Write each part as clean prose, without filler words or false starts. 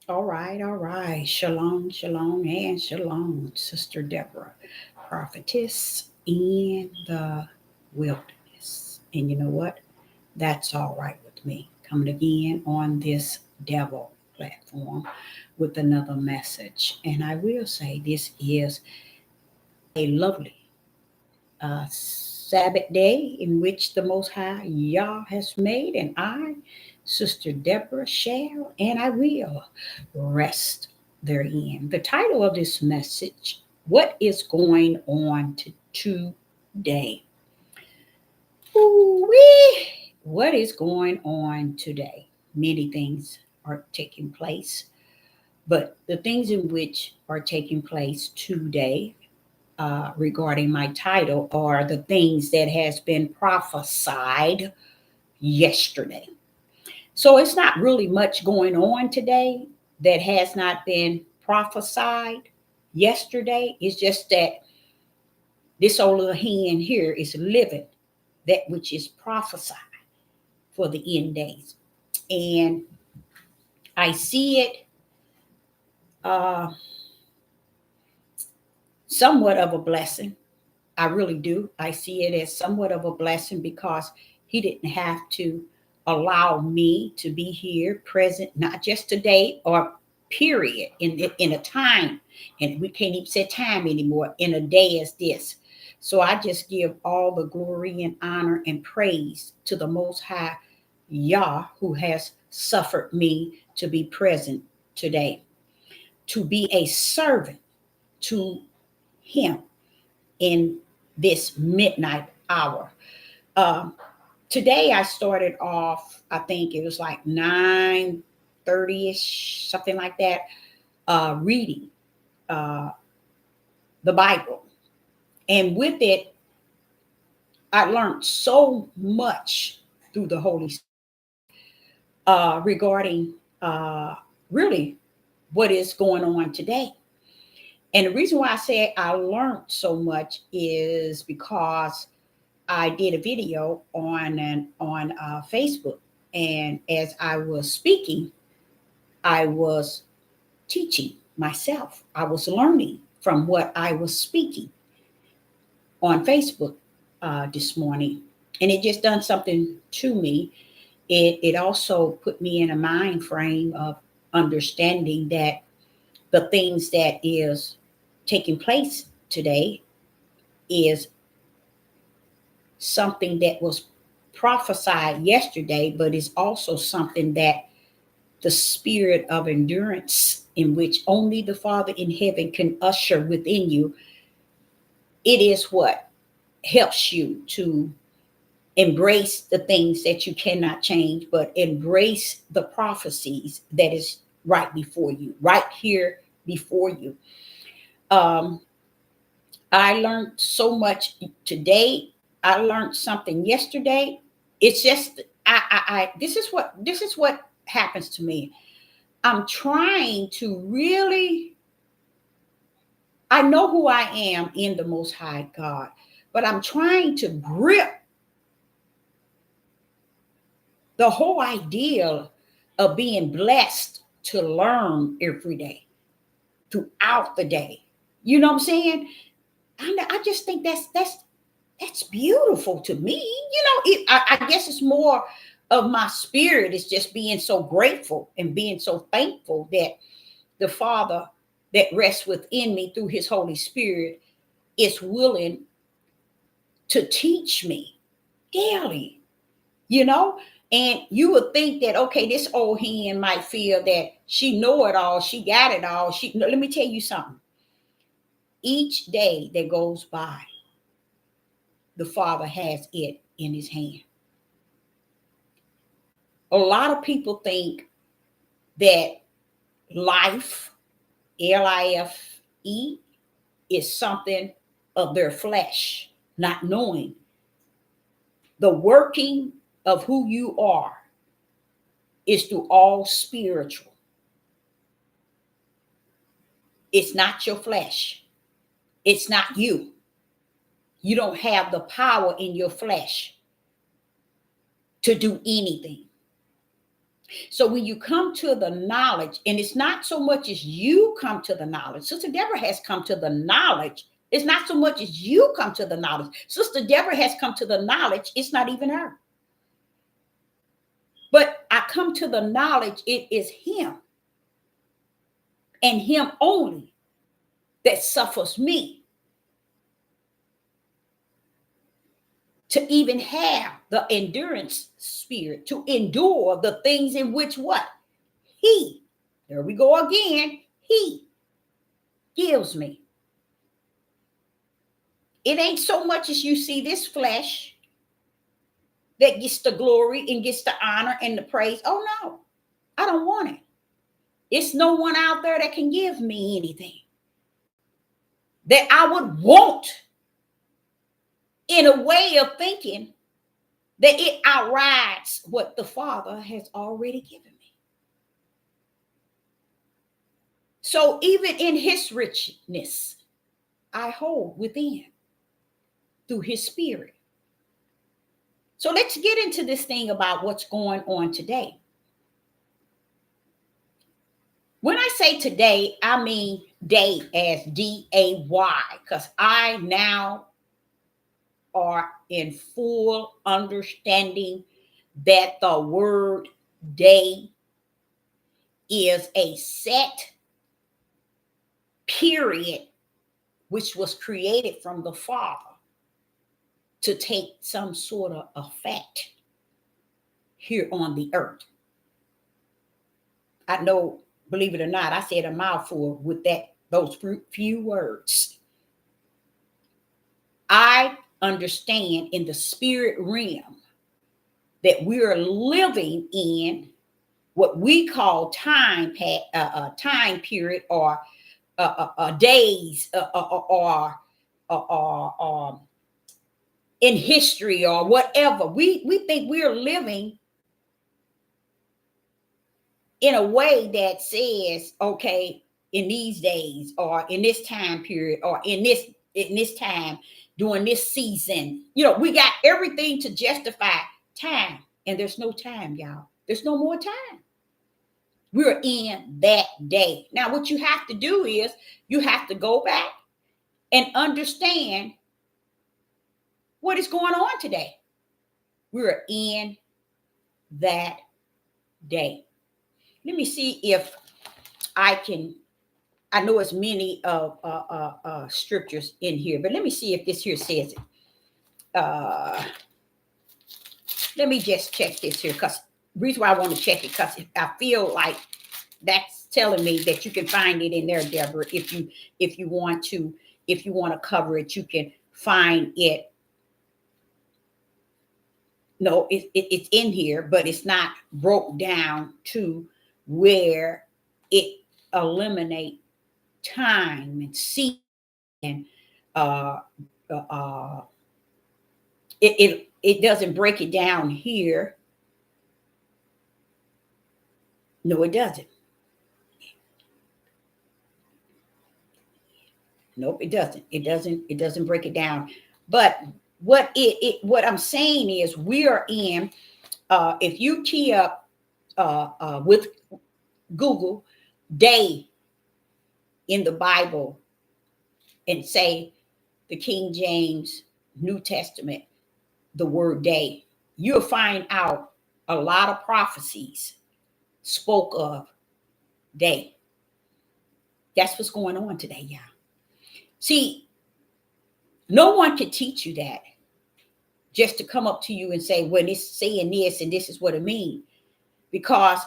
All right. Shalom, shalom, and shalom, Sister Deborah, prophetess in the wilderness. And you know what? That's all right with me. Coming again on this devil platform with another message. And I will say this is a lovely Sabbath day in which the Most High Yah has made, and I, Sister Deborah, shall and I will rest therein. The title of this message: What is going on today? Ooh-wee. What is going on today? Many things are taking place, but the things in which are taking place today regarding my title are the things that has been prophesied yesterday. So it's not really much going on today that has not been prophesied yesterday. It's just that this old little hand here is living that which is prophesied for the end days. And I see it uh, somewhat of a blessing. I really do. I see it as somewhat of a blessing because he didn't have to allow me to be here present, not just today or period in a time, and we can't even say time anymore, in a day as this. So I just give all the glory and honor and praise to the Most High Yah, who has suffered me to be present today, to be a servant to him in this midnight hour. Um, Today I started off, I think it was like 9:30ish, something like that, reading uh, the Bible. And with it, I learned so much through the Holy Spirit regarding uh, really what is going on today. And the reason why I say I learned so much is because I did a video on Facebook, and as I was speaking, I was teaching myself. I was learning from what I was speaking on Facebook this morning, and it just done something to me. It also put me in a mind frame of understanding that the things that is taking place today is something that was prophesied yesterday, but is also something that the spirit of endurance, in which only the Father in heaven can usher within you, it is what helps you to embrace the things that you cannot change, but embrace the prophecies that is right before you, right here before you. Um, I learned so much today. I learned something yesterday. It's just this is what happens to me. I'm trying to really, I know who I am in the Most High God, but I'm trying to grip the whole idea of being blessed to learn every day, throughout the day. You know what I'm saying? I just think that's beautiful to me. I guess it's more of my spirit is just being so grateful and being so thankful that the Father that rests within me through His Holy Spirit is willing to teach me daily. You know, and you would think that, okay, this old hen might feel that she know it all, she got it all. Let me tell you something. Each day that goes by, the Father has it in His hand. A lot of people think that life, life, is something of their flesh, not knowing the working of who you are is through all spiritual. It's not your flesh. It's not you. You don't have the power in your flesh to do anything. So when you come to the knowledge, and it's not so much as you come to the knowledge, Sister Deborah has come to the knowledge. It's not so much as you come to the knowledge. Sister Deborah has come to the knowledge. It's not even her. But I come to the knowledge it is him and him only that suffers me to even have the endurance spirit, to endure the things in which what? He, there we go again, he gives me. It ain't so much as you see this flesh that gets the glory and gets the honor and the praise. Oh no, I don't want it. It's no one out there that can give me anything that I would want in a way of thinking that it outrides what the Father has already given me. So even in his richness, I hold within through his spirit. So let's get into this thing about what's going on today. When I say today, I mean day as D-A-Y, because I now are in full understanding that the word day is a set period which was created from the Father to take some sort of effect here on the earth. I know, believe it or not, I said a mouthful with those few words. I understand in the spirit realm that we are living in what we call time period, or days, or in history, or whatever. We think we're living in a way that says, okay, in these days, or in this time period, or in this time, during this season, we got everything to justify time, and there's no time, y'all. There's no more time. We're in that day. Now, what you have to do is you have to go back and understand what is going on today. We're in that day. Let me see if I know it's many of scriptures in here, but let me see if this here says it. Let me just check this here, because the reason why I want to check it, because I feel like that's telling me that you can find it in there, Deborah. If you want to cover it, you can find it. No, it's in here, but it's not broke down to where it eliminate time and see, and it doesn't break it down here. No, it doesn't. Nope, it doesn't. It doesn't break it down. But what I'm saying is, we are in. If you key up with Google day in the Bible and say the King James New Testament, the word day, you'll find out a lot of prophecies spoke of day. That's what's going on today, y'all. See, no one can teach you that, just to come up to you and say, well, it's saying this and this is what it means. Because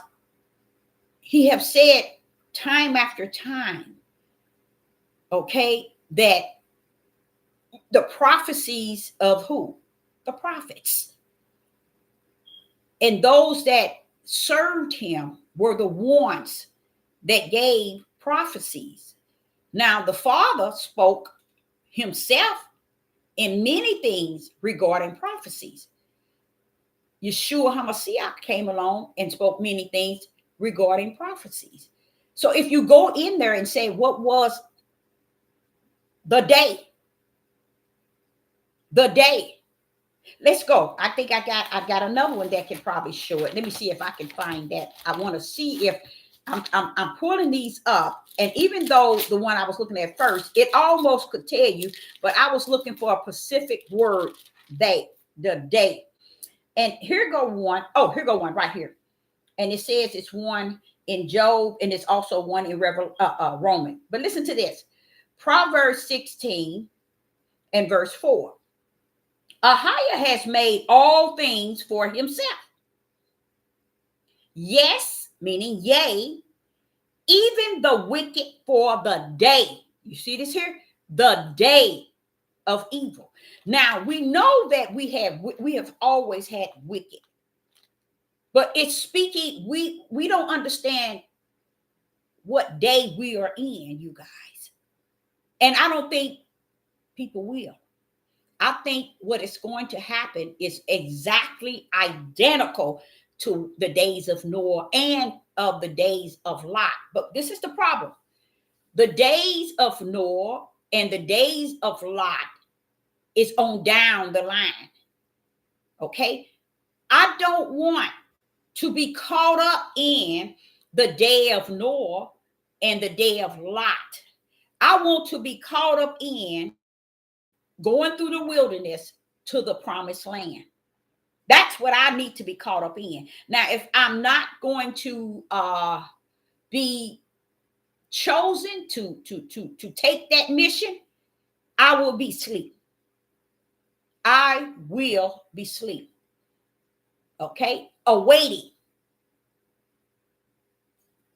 he have said time after time, okay, that the prophecies of who? The prophets. And those that served him were the ones that gave prophecies. Now, the Father spoke himself in many things regarding prophecies. Yeshua HaMashiach came along and spoke many things regarding prophecies. So if you go in there and say, what was the day? The day. Let's go. I think I got another one that can probably show it. Let me see if I can find that. I want to see if I'm pulling these up. And even though the one I was looking at first, it almost could tell you, but I was looking for a specific word, the day. And here go one. Oh, here go one right here. And it says it's one in Job, and it's also one in Roman. But listen to this. Proverbs 16 and verse 4. Ahiah has made all things for himself. Yes, meaning yea, even the wicked for the day. You see this here? The day of evil. Now we know that we have always had wicked, but it's speaking. We don't understand what day we are in, you guys, and I don't think people will. I think what is going to happen is exactly identical to the days of Noah and of the days of Lot. But this is the problem. The days of Noah and the days of Lot is on down the line. Okay? I don't want to be caught up in the day of Noah and the day of Lot. I want to be caught up in going through the wilderness to the promised land. That's what I need to be caught up in. Now, if I'm not going to be chosen to take that mission, I will be asleep. I will be asleep. Okay? Awaiting.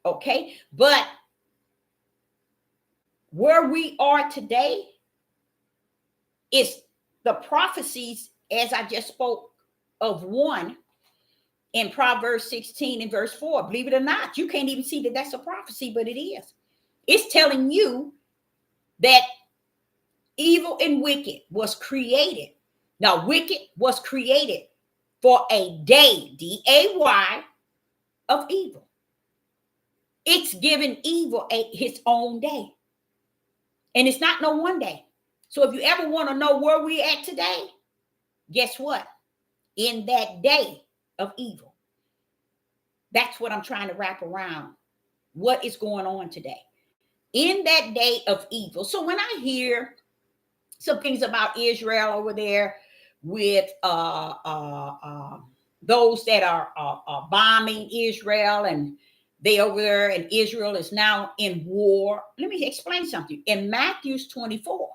Okay? But where we are today is the prophecies, as I just spoke of one in Proverbs 16 and verse 4. Believe it or not, you can't even see that that's a prophecy, but it is. It's telling you that evil and wicked was created. Now, wicked was created for a day, D-A-Y, of evil. It's given evil his own day. And it's not no one day. So if you ever want to know where we're at today, guess what? In that day of evil. That's what I'm trying to wrap around. What is going on today? In that day of evil. So when I hear some things about Israel over there with those that are bombing Israel, and they over there, and Israel is now in war. Let me explain something. In Matthew 24,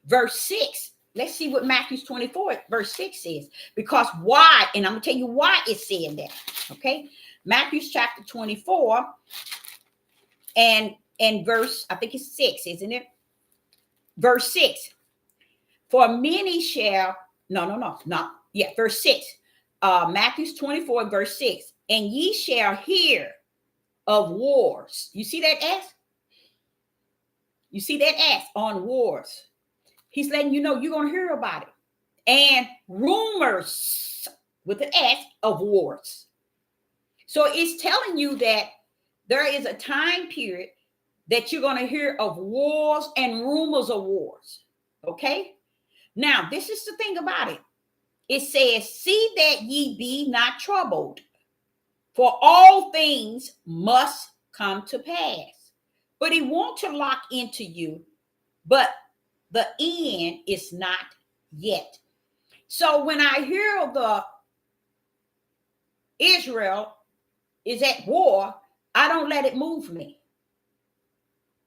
verse 6, let's see what Matthew 24, verse 6 says. Because why? And I'm going to tell you why it's saying that. Okay? Matthew chapter 24 and verse, I think it's 6, isn't it? Verse 6. For many shall, verse 6. Matthew 24, verse 6. And ye shall hear of wars. You see that S? You see that S on wars. He's letting you know you're going to hear about it. And rumors with an S of wars. So it's telling you that there is a time period that you're going to hear of wars and rumors of wars. Okay? Now, this is the thing about it. It says, see that ye be not troubled, for all things must come to pass. But he wants to lock into you, but the end is not yet. So when I hear the Israel is at war, I don't let it move me.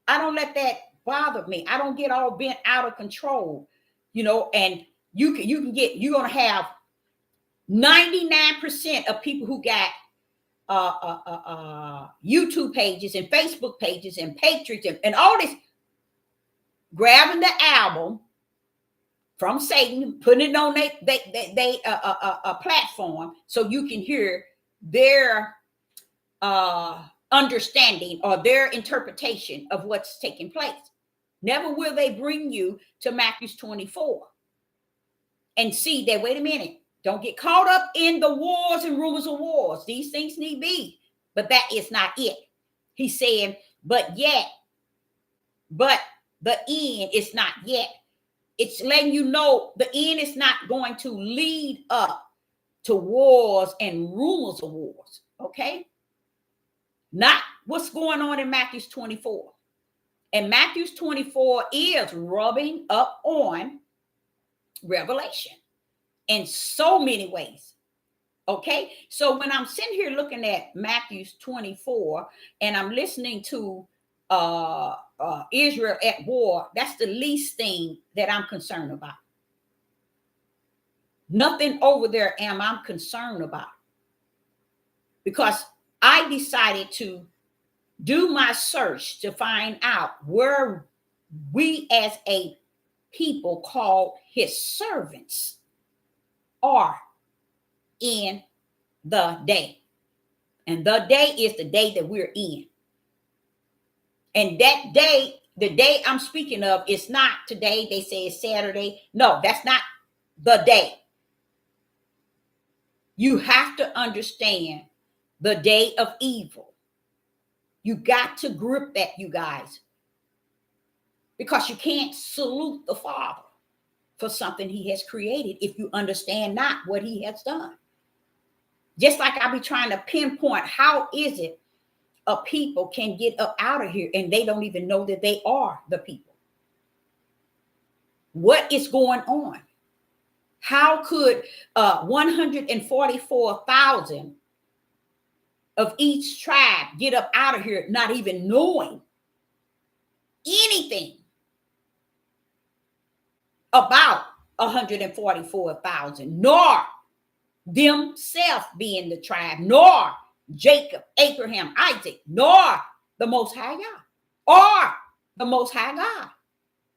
I don't let that bother me. I don't get all bent out of control, and you're going to have 99% of people who got YouTube pages and Facebook pages and Patriots and all this, grabbing the album from Satan, putting it on a platform so you can hear their understanding or their interpretation of what's taking place. Never will they bring you to Matthew 24 and see that, wait a minute, don't get caught up in the wars and rumors of wars. These things need be, but that is not it. He's saying, but the end is not yet. It's letting you know the end is not going to lead up to wars and rumors of wars. Okay. Not what's going on in Matthew 24. And Matthew 24 is rubbing up on Revelation in so many ways. Okay. So when I'm sitting here looking at Matthew 24 and I'm listening to Israel at war, that's the least thing that I'm concerned about. Nothing over there am I concerned about, because I decided to do my search to find out where we as a people called his servants are in the day. And the day is the day that we're in. And that day, the day I'm speaking of, is not today. They say it's Saturday. No, that's not the day. You have to understand the day of evil. You got to grip that, you guys, because you can't salute the Father for something he has created if you understand not what he has done. Just like I be trying to pinpoint, how is it a people can get up out of here and they don't even know that they are the people? What is going on? How could 144,000 of each tribe get up out of here not even knowing anything about 144,000, nor themselves being the tribe, nor Jacob, Abraham, Isaac, nor the Most High God, or the Most High God?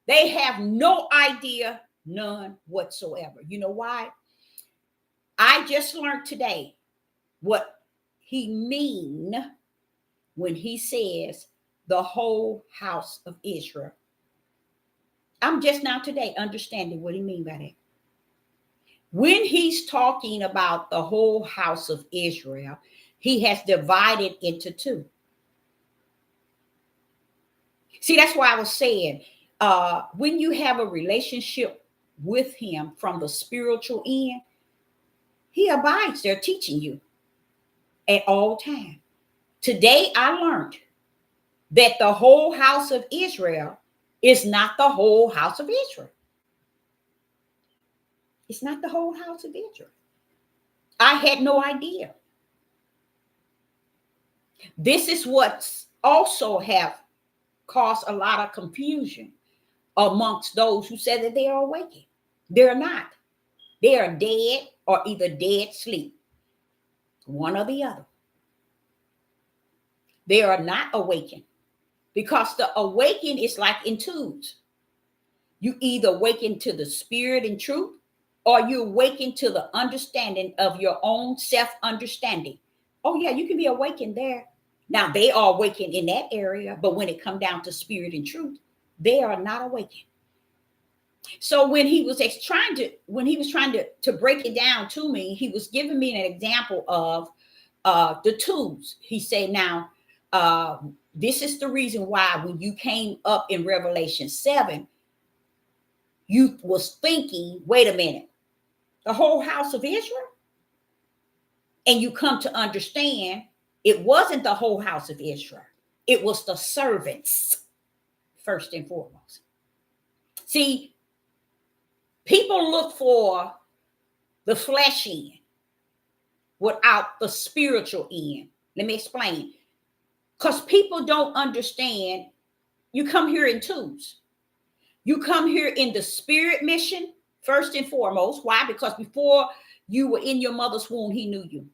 They have no idea, none whatsoever. You know why? I just learned today what he mean when he says the whole house of Israel. I'm just now today understanding what he mean by that. When he's talking about the whole house of Israel, he has divided into two. See, that's why I was saying, when you have a relationship with him from the spiritual end, he abides there teaching you at all times. Today, I learned that the whole house of Israel is not the whole house of Israel. It's not the whole house of Israel. I had no idea. This is what's also have caused a lot of confusion amongst those who said that they are awakened. They're not. They are dead or either dead sleep. One or the other. They are not awakened, because the awaken is like in twos. You either awaken to the spirit and truth, or you awaken to the understanding of your own self-understanding. Oh yeah, you can be awakened there. Now they are awakened in that area, but when it comes down to spirit and truth, they are not awakened. So when he was trying to break it down to me, he was giving me an example of the twos. He said, now, this is the reason why when you came up in Revelation 7, you was thinking, wait a minute, the whole house of Israel? And you come to understand it wasn't the whole house of Israel. It was the servants, first and foremost. See, people look for the flesh end without the spiritual end. Let me explain. Because people don't understand, you come here in twos. You come here in the spirit mission, first and foremost. Why? Because before you were in your mother's womb, he knew you.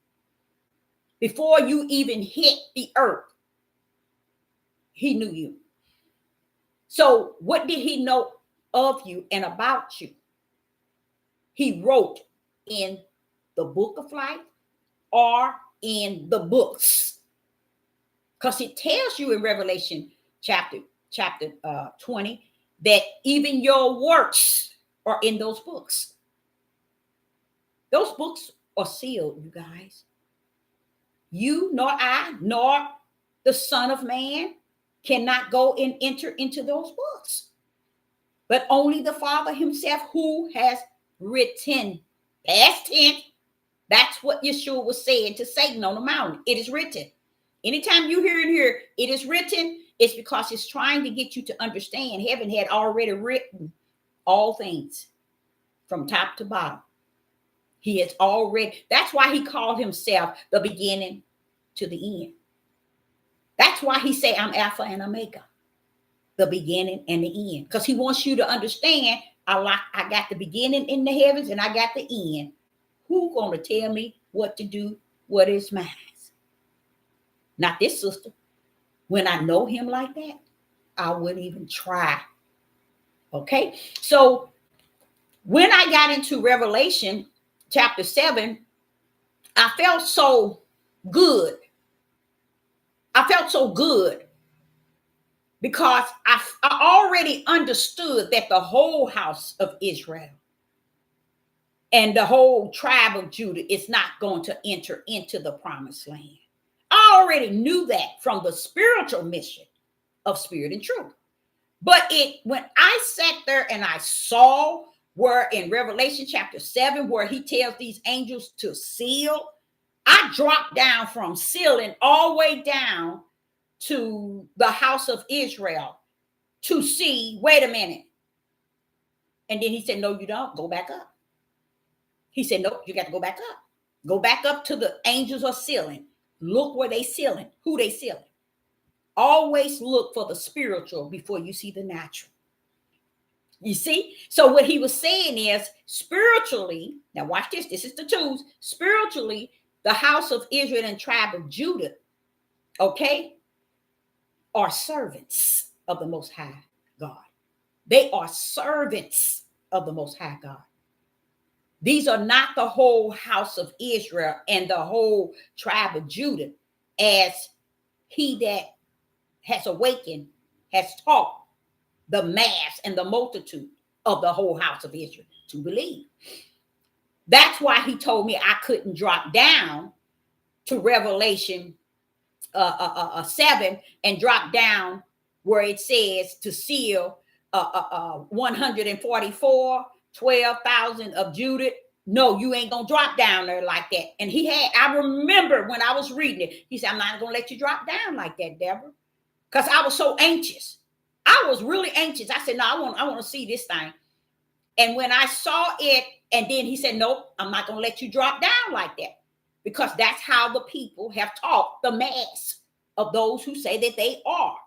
Before you even hit the earth, he knew you. So what did he know of you and about you? He wrote in the book of life or in the books. Because it tells you in Revelation chapter 20 that even your works are in those books. Those books are sealed, you guys. You nor I nor the Son of Man cannot go and enter into those books. but only the Father himself who has written. Past tense. That's what Yeshua was saying to Satan on the mountain. It is written. Anytime you hear in here, it is written, it's because it's trying to get you to understand heaven had already written all things from top to bottom. He has already, that's why he called himself the beginning to the end. That's why he said, I'm Alpha and Omega, the beginning and the end. Because he wants you to understand, I got the beginning in the heavens and I got the end. Who's going to tell me what to do, what is mine? Not this sister. When I know him like that, I wouldn't even try. Okay? So when I got into Revelation chapter 7, I felt so good. I felt so good because I already understood that the whole house of Israel and the whole tribe of Judah is not going to enter into the promised land. I already knew that from the spiritual mission of Spirit and Truth. But when I sat there and I saw where in Revelation chapter 7, where he tells these angels to seal, I dropped down from sealing all the way down to the house of Israel to see, wait a minute. And then he said, no, you don't. Go back up. He said, no, you got to go back up. Go back up to the angels are sealing. Look where they sealing, who they sealing. Always look for the spiritual before you see the natural. You see? So what he was saying is spiritually, now watch this, this is the tools. Spiritually, the house of Israel and tribe of Judah, okay, are servants of the Most High God. They are servants of the Most High God. These are not the whole house of Israel and the whole tribe of Judah, as he that has awakened has taught the mass and the multitude of the whole house of Israel to believe. That's why he told me I couldn't drop down to Revelation 7 and drop down where it says to seal 144, 12,000 of Judah. No, you ain't gonna drop down there like that. And I remember when I was reading it, he said, I'm not gonna let you drop down like that, Deborah. Because I was so anxious. I was really anxious. I said, no, I want to see this thing. And when I saw it, and then he said, nope, I'm not gonna let you drop down like that. Because that's how the people have taught the mass of those who say that they are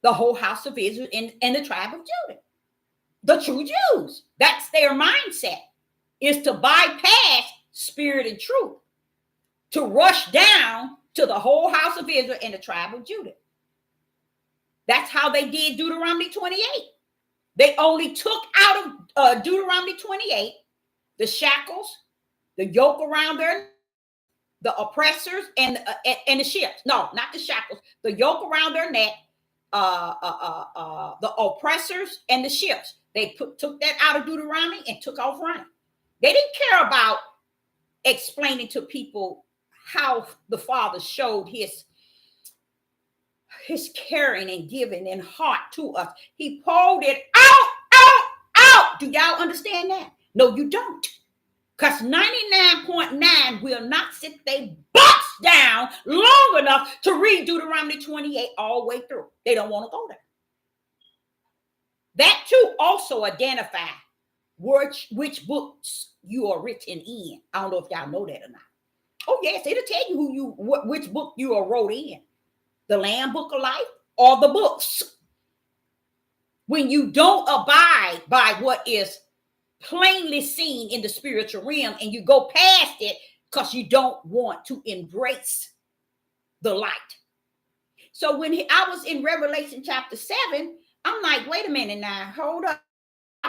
the whole house of Israel and the tribe of Judah. The true Jews. That's their mindset, is to bypass spirit and truth, to rush down to the whole house of Israel and the tribe of Judah. That's how they did Deuteronomy 28. They only took out of Deuteronomy 28 the shackles, the yoke around their, the oppressors, and the ships. No, not the shackles. The yoke around their neck, the oppressors, and the ships. They took that out of Deuteronomy and took off running. They didn't care about explaining to people how the Father showed his caring and giving and heart to us. He pulled it out. Do y'all understand that? No, you don't. Because 99.9 will not sit their butts down long enough to read Deuteronomy 28 all the way through. They don't want to go there. That too also identify which books you are written in. I don't know if y'all know that or not. Oh yes, it'll tell you which book you are wrote in. The Lamb Book of Life or the books. When you don't abide by what is plainly seen in the spiritual realm and you go past it because you don't want to embrace the light. So when I was in Revelation chapter 7, I'm like, wait a minute now, hold up.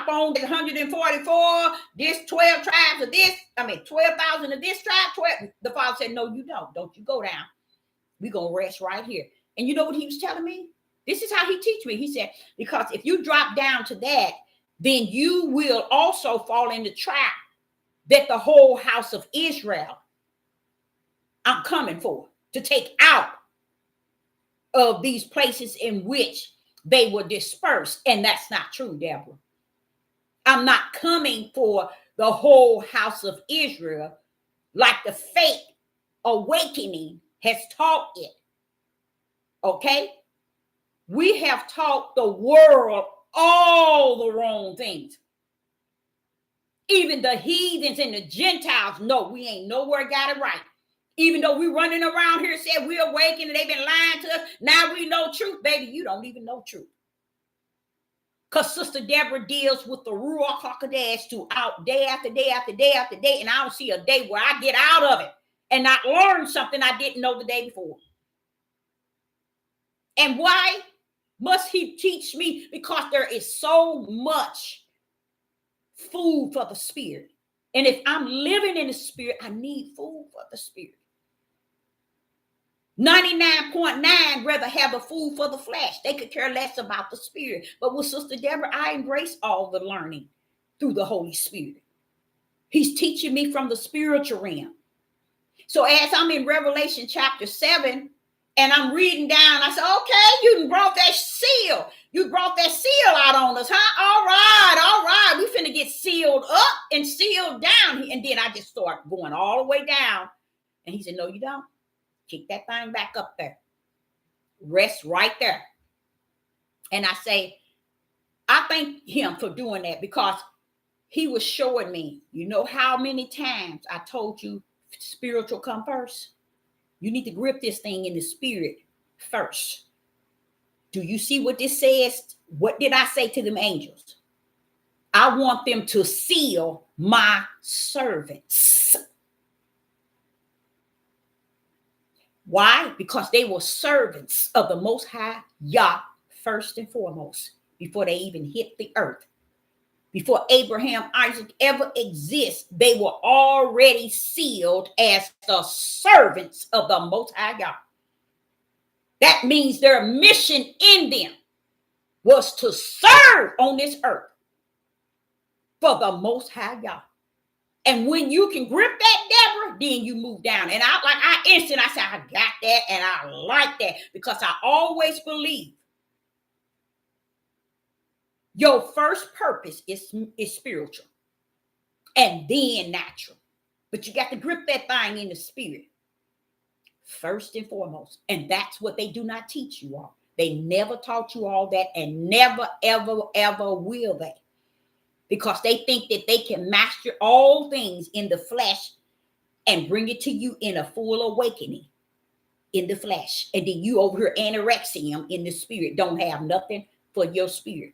On 144, this 12 tribes of this, 12,000 of this tribe, 12. The Father said, no, you don't. Don't you go down. We're going to rest right here. And you know what he was telling me? This is how he teach me. He said, because if you drop down to that, then you will also fall in the trap that the whole house of Israel I'm coming for, to take out of these places in which they were dispersed. And that's not true, Deborah. I'm not coming for the whole house of Israel like the fake awakening has taught it. Okay? We have taught the world all the wrong things. Even the heathens and the Gentiles know we ain't nowhere got it right. Even though we running around here saying we're awakened and they've been lying to us, now we know truth. Baby, you don't even know truth. Because Sister Deborah deals with the Ruach HaKodesh throughout day after day after day after day, and I don't see a day where I get out of it and not learn something I didn't know the day before. And why must he teach me? Because there is so much food for the spirit. And if I'm living in the spirit, I need food for the spirit. 99.9 rather have the food for the flesh. They could care less about the spirit. But with Sister Deborah, I embrace all the learning through the Holy Spirit. He's teaching me from the spiritual realm. So as I'm in Revelation chapter 7, and I'm reading down, I said, okay, you brought that seal. You brought that seal out on us, huh? All right. We finna get sealed up and sealed down. And then I just start going all the way down. And he said, no, you don't. Kick that thing back up there. Rest right there. And I say, I thank him for doing that, because he was showing me, you know how many times I told you spiritual come first? You need to grip this thing in the spirit first. Do you see what this says? What did I say to them angels? I want them to seal my servants. Why? Because they were servants of the Most High Yah first and foremost, before they even hit the earth. Before Abraham, Isaac ever exist, they were already sealed as the servants of the Most High God. That means their mission in them was to serve on this earth for the Most High God. And when you can grip that, Deborah, then you move down. And I said, I got that and I like that, because I always believe your first purpose is spiritual and then natural. But you got to grip that thing in the spirit first and foremost. And that's what they do not teach you all. They never taught you all that, and never, ever, ever will they. Because they think that they can master all things in the flesh and bring it to you in a full awakening in the flesh. And then you over here anorexium in the spirit, don't have nothing for your spirit.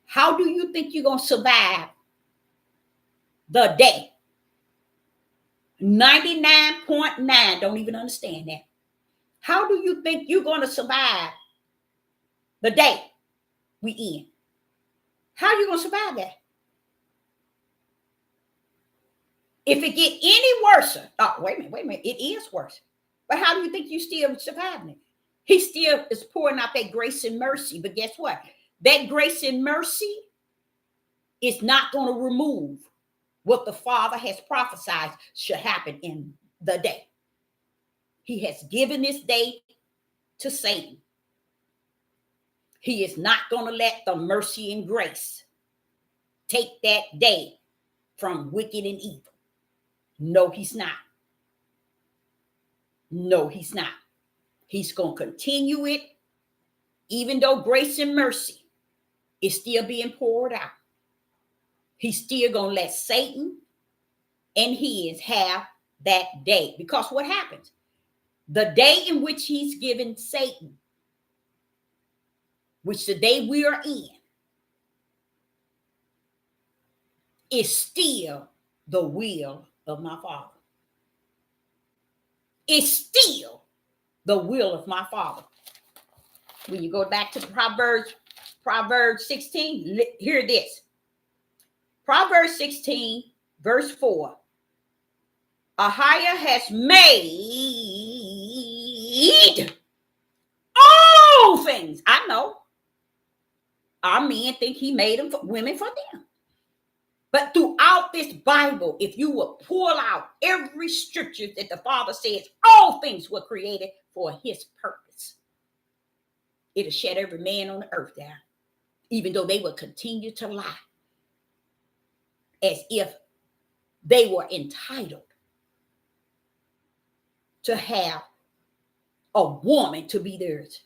How do you think you're going to survive the day? 99.9 don't even understand that. How do you think you're going to survive the day we in? How are you going to survive that? If it get any worse, wait a minute, it is worse. But how do you think you still surviving it? He still is pouring out that grace and mercy. But guess what? That grace and mercy is not going to remove what the Father has prophesied should happen in the day. He has given this day to Satan. He is not going to let the mercy and grace take that day from wicked and evil. No, he's not. No, he's not. He's going to continue it, even though grace and mercy is still being poured out. He's still going to let Satan and his have that day. Because what happens? The day in which he's given Satan, which the day we are in, is still the will of my Father. It's still the will of my Father. When you go back to Proverbs 16, hear this. Proverbs 16, verse 4. Ahiah has made all things. I know. Our men think he made them for women for them. But throughout this Bible, if you will pull out every scripture that the Father says, all things were created for his purpose. It'll shut every man on the earth down, even though they will continue to lie as if they were entitled to have a woman to be theirs.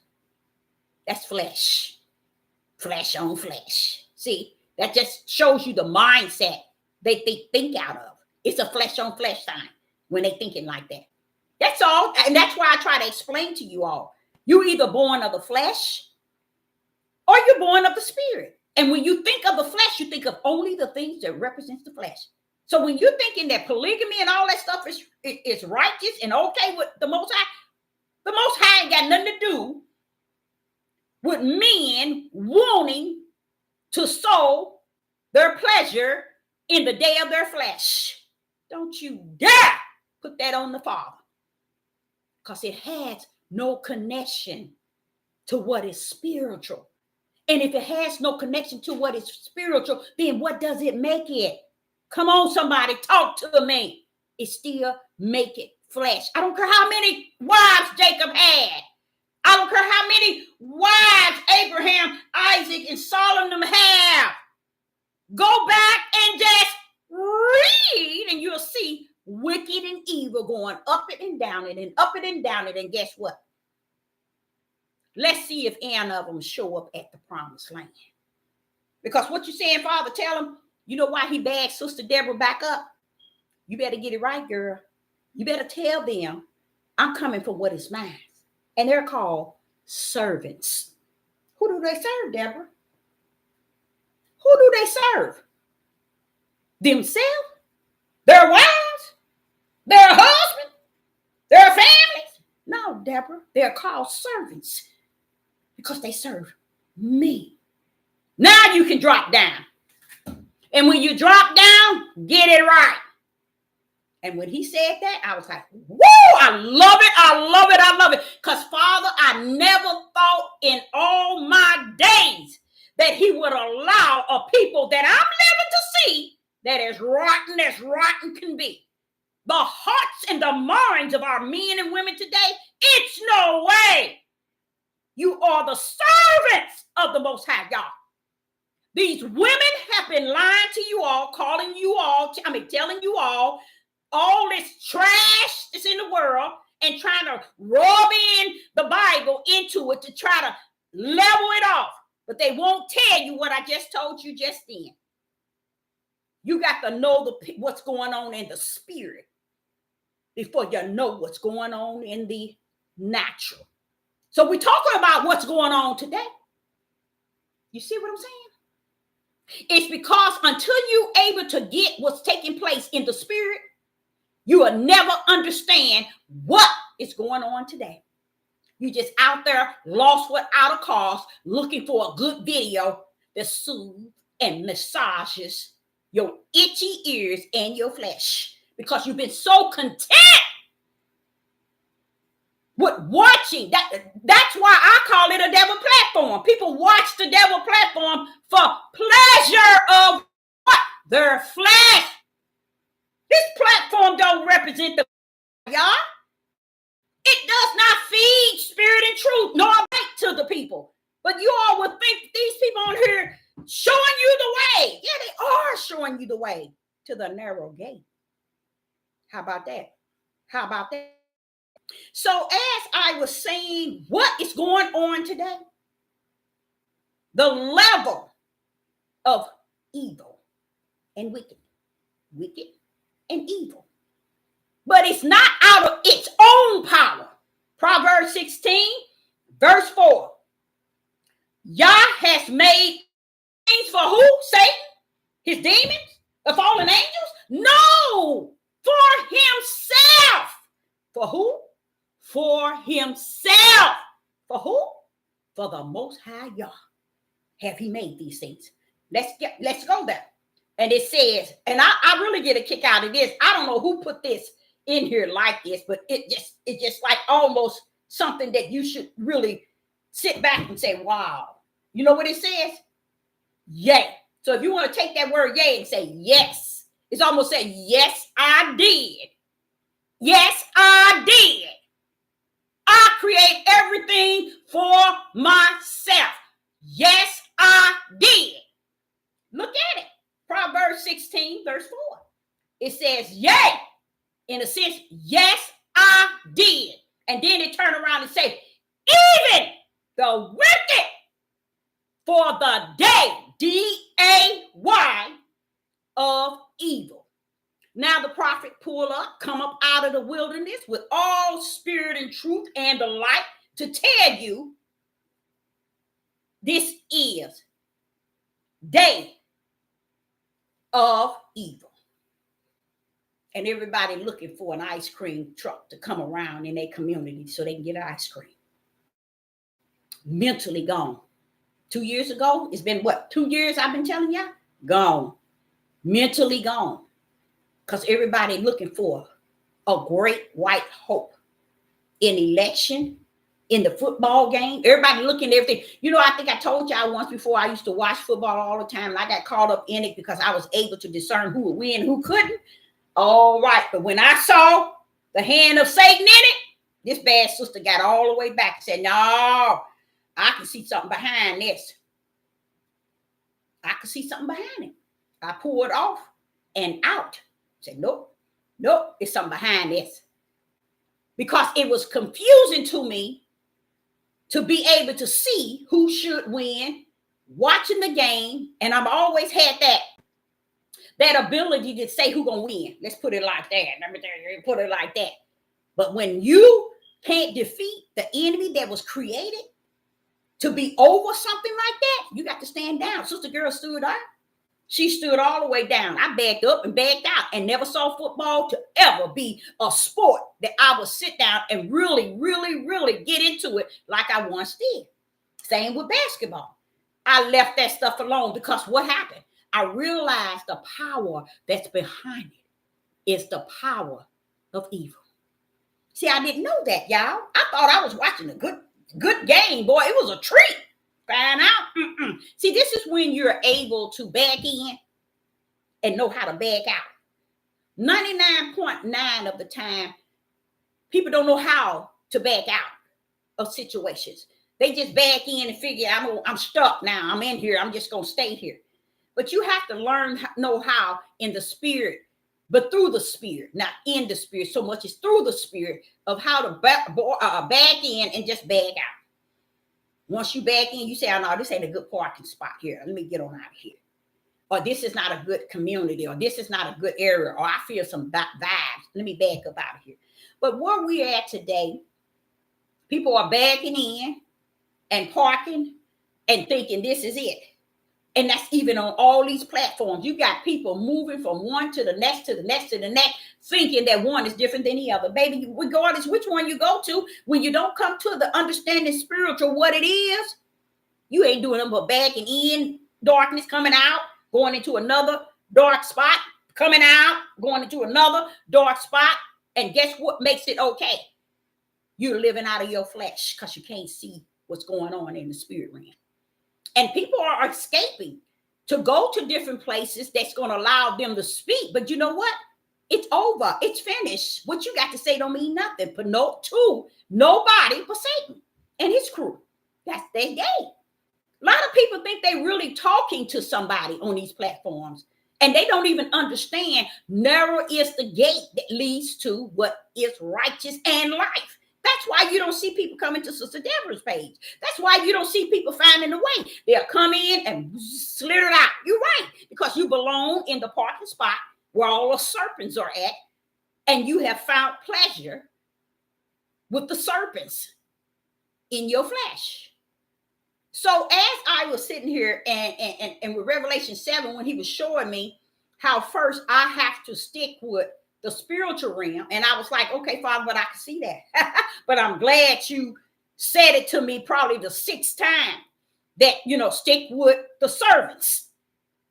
That's flesh. Flesh on flesh. See, that just shows you the mindset they think out of. It's a flesh on flesh time when they thinking like that. That's all. And that's why I try to explain to you all. You're either born of the flesh or you're born of the spirit. And when you think of the flesh, you think of only the things that represents the flesh. So when you're thinking that polygamy and all that stuff is righteous and okay with the Most High ain't got nothing to do with men wanting to sow their pleasure in the day of their flesh. Don't you dare put that on the Father, because it has no connection to what is spiritual. And if it has no connection to what is spiritual, then what does it make it? Come on, somebody, talk to me. It still make it flesh. I don't care how many wives Jacob had. I don't care how many wives Abraham, Isaac, and Solomon have. Go back and just read, and you'll see wicked and evil going up it and down it and up it and down it. And guess what? Let's see if any of them show up at the promised land. Because what you saying, Father, tell them, you know why he bagged Sister Deborah back up? You better get it right, girl. You better tell them, I'm coming for what is mine. And they're called servants. Who do they serve, Deborah? Who do they serve? Themselves? Their wives? Their husbands? Their families? No, Deborah. They're called servants because they serve me. Now you can drop down. And when you drop down, get it right. And when he said that, I was like, woo, I love it. I love it. I love it. Because, Father, I never thought in all my days that he would allow a people that I'm living to see that as rotten can be. The hearts and the minds of our men and women today, it's no way. You are the servants of the Most High God. These women have been lying to you all, telling you all this trash that's in the world and trying to rub in the Bible into it to try to level it off. But they won't tell you what I just told you just then. You got to know what's going on in the spirit before you know what's going on in the natural. So we're talking about what's going on today. You see what I'm saying? It's because until you're able to get what's taking place in the spirit, you will never understand what is going on today. You just out there lost without a cause, looking for a good video that soothes and massages your itchy ears and your flesh, because you've been so content with watching that. That's why I call it a devil platform. People watch the devil platform for pleasure of what? Their flesh. This platform don't represent the y'all. It does not feed spirit and truth, nor right to the people. But you all would think these people on here showing you the way. Yeah, they are showing you the way to the narrow gate. How about that? How about that? So as I was saying, what is going on today? The level of evil and wicked and evil. But it's not out of its own power. Proverbs 16, verse 4. Yah has made things for who? Satan? His demons? The fallen angels? No! For himself. For who? For himself. For who? For the Most High Yah have he made these things. Let's go there. And it says, and I really get a kick out of this. I don't know who put this in here like this, but it just like almost something that you should really sit back and say, wow. You know what it says? Yay. So if you want to take that word yay and say yes, it's almost saying, yes, I did. Yes, I did. I I create everything for myself. Yes, I did. Look at it. Proverbs 16, verse 4. It says, yea, in a sense, yes, I did. And then it turn around and say, even the wicked for the day, day, of evil. Now the prophet pull up, come up out of the wilderness with all spirit and truth and the light to tell you this is day of evil. And everybody looking for an ice cream truck to come around in their community so they can get ice cream. Mentally gone. 2 years ago, it's been what, 2 years I've been telling y'all? Gone. Mentally gone. Because everybody looking for a great white hope in election, in the football game. Everybody looking at everything. You know, I think I told y'all once before, I used to watch football all the time, and I got caught up in it because I was able to discern who would win, who couldn't. All right, but when I saw the hand of Satan in it, this bad sister got all the way back and said, no, I can see something behind this. I can see something behind it. I pulled off and out. Said, nope, it's something behind this. Because it was confusing to me to be able to see who should win, watching the game, and I've always had that ability to say who's gonna win. Let's put it like that. Let me put it like that. But when you can't defeat the enemy that was created to be over something like that, you got to stand down. Sister Girl stood up. She stood all the way down. I backed up and backed out and never saw football to ever be a sport that I would sit down and really, really, really get into it like I once did. Same with basketball. I left that stuff alone because what happened? I realized the power that's behind it is the power of evil. See, I didn't know that, y'all. I thought I was watching a good game, boy. It was a treat. Find out. See, this is when you're able to back in and know how to back out. 99.9% of the time, people don't know how to back out of situations. They just back in and figure, I'm stuck now. I'm in here. I'm just going to stay here. But you have to learn, know how in the spirit, but through the spirit, not in the spirit so much as through the spirit of how to back in and just back out. Once you back in, you say, oh, no, this ain't a good parking spot here. Let me get on out of here. Or this is not a good community, or this is not a good area, or I feel some vibes. Let me back up out of here. But where we're at today, people are backing in and parking and thinking this is it. And that's even on all these platforms. You got people moving from one to the next, to the next, to the next, thinking that one is different than the other. Baby, regardless which one you go to, when you don't come to the understanding spiritual what it is, you ain't doing them but backing in, darkness coming out, going into another dark spot, coming out, going into another dark spot. And guess what makes it okay? You're living out of your flesh because you can't see what's going on in the spirit realm. And people are escaping to go to different places that's going to allow them to speak. But you know what? It's over. It's finished. What you got to say don't mean nothing. But nobody but Satan and his crew. That's their day. A lot of people think they're really talking to somebody on these platforms. And they don't even understand narrow is the gate that leads to what is righteous and life. That's why you don't see people coming to Sister Deborah's page. That's why you don't see people finding a way. They'll come in and slither it out. You're right, because you belong in the parking spot where all the serpents are at, and you have found pleasure with the serpents in your flesh. So as I was sitting here and with Revelation 7, when he was showing me how first I have to stick with the spiritual realm. And I was like, okay, Father, but I can see that. But I'm glad you said it to me probably the 6th time that, stick with the servants.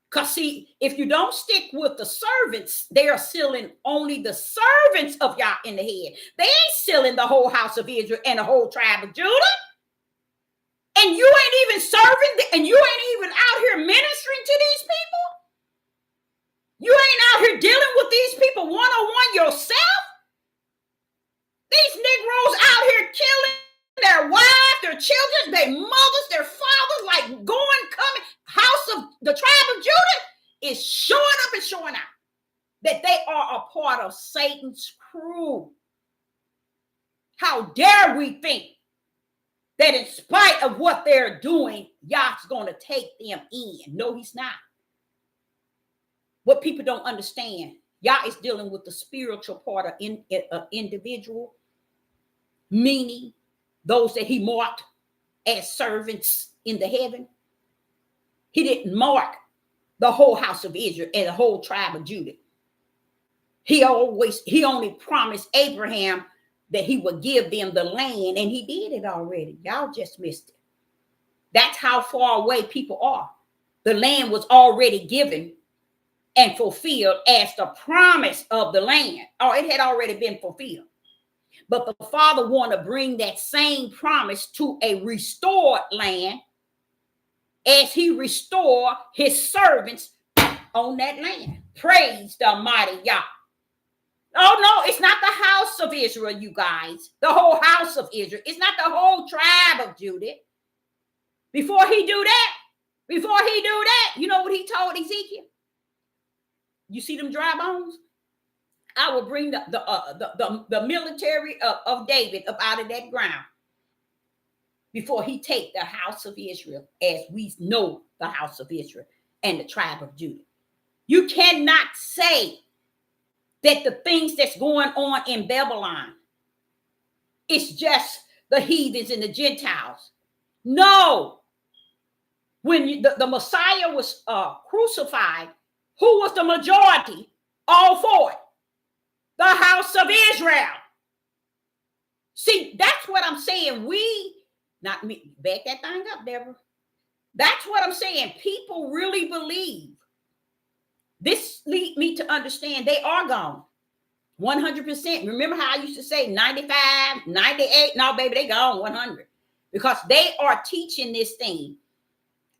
Because see, if you don't stick with the servants, they are sealing only the servants of Yah in the head. They ain't sealing the whole house of Israel and the whole tribe of Judah. And you ain't even serving, and you ain't even out here ministering to these people. You ain't out here dealing with these people one-on-one yourself. These Negroes out here killing their mothers, their fathers, like going, coming. House of the tribe of Judah is showing up and showing out that they are a part of Satan's crew. How dare we think that in spite of what they're doing, Yah's going to take them in? No, he's not. What people don't understand, Yah is dealing with the spiritual part of individual, meaning those that he marked as servants in the heaven. He didn't mark the whole house of Israel and the whole tribe of Judah. He only promised Abraham that he would give them the land, and he did it already. Y'all just missed it. That's how far away people are. The land was already given and fulfilled as the promise of the land. Oh, it had already been fulfilled. But the Father wanted to bring that same promise to a restored land as he restored his servants on that land. Praise the mighty Yah. Oh, no, it's not the house of Israel, you guys. The whole house of Israel. It's not the whole tribe of Judah. Before he do that, you know what he told Ezekiel? You see them dry bones? I will bring the military of David up out of that ground before he take the house of Israel, as we know the house of Israel and the tribe of Judah. You cannot say that the things that's going on in Babylon, it's just the heathens and the Gentiles. No. When the Messiah was crucified, who was the majority? All for it. The house of Israel. See, that's what I'm saying. Not me, back that thing up, Deborah. That's what I'm saying. People really believe. This leads me to understand they are gone. 100%. Remember how I used to say 95, 98? No, baby, they gone 100. Because they are teaching this thing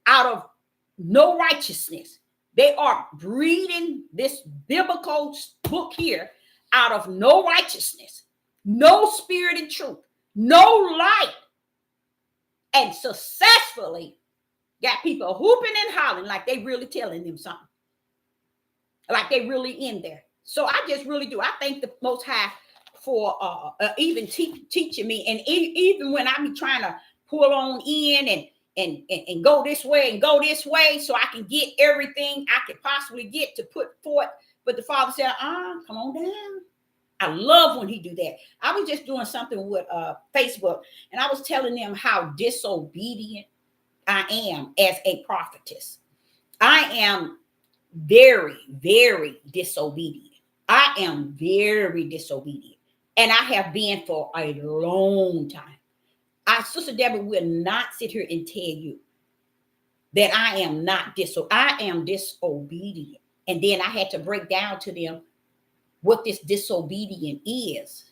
out of no righteousness. They are breeding this biblical book here out of no righteousness, no spirit and truth, no light, and successfully got people whooping and hollering like they really telling them something, like they really in there. So I just really do. I thank the Most High for even teaching me, and even when I be trying to pull on in and go this way and go this way so I can get everything I could possibly get to put forth. But the Father said, come on down. I love when he do that. I was just doing something with Facebook, and I was telling them how disobedient I am as a prophetess. I am very, very disobedient. I am very disobedient. And I have been for a long time. Sister Deborah will not sit here and tell you that I am not I am disobedient. And then I had to break down to them what this disobedient is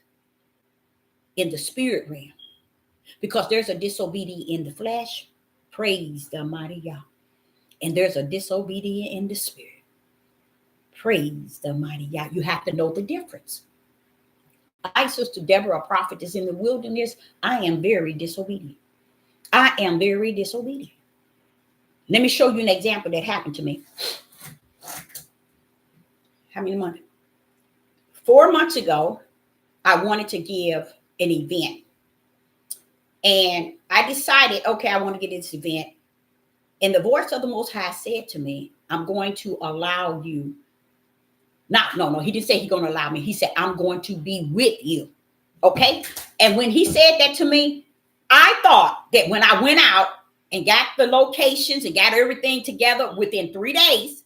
in the spirit realm. Because there's a disobedient in the flesh. Praise the mighty Yah. And there's a disobedient in the spirit. Praise the mighty Yah. You have to know the difference. I, Sister Deborah, a prophetess in the wilderness, I am very disobedient. I am very disobedient. Let me show you an example that happened to me. How many months? 4 months ago, I wanted to give an event. And I decided, okay, I want to get this event. And the voice of the Most High said to me, I'm going to allow you. No, he didn't say he's going to allow me. He said, I'm going to be with you. Okay. And when he said that to me, I thought that when I went out and got the locations and got everything together within 3 days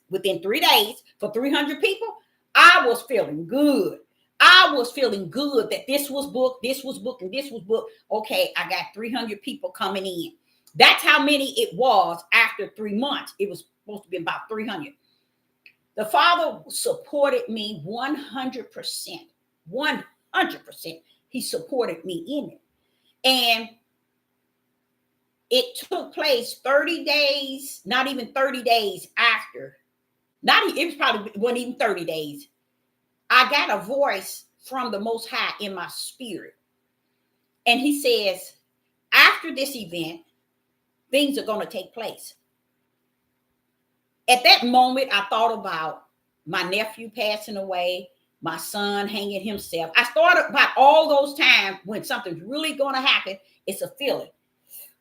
for 300 people, I was feeling good. I was feeling good that this was booked, and this was booked. Okay, I got 300 people coming in. That's how many it was after 3 months. It was supposed to be about 300. The Father supported me 100%. 100%. He supported me in it. And it took place 30 days, not even 30 days after. It was probably wasn't even 30 days. I got a voice from the Most High in my spirit. And he says, after this event, things are going to take place. At that moment, I thought about my nephew passing away, my son hanging himself. I thought about all those times when something's really going to happen. It's a feeling.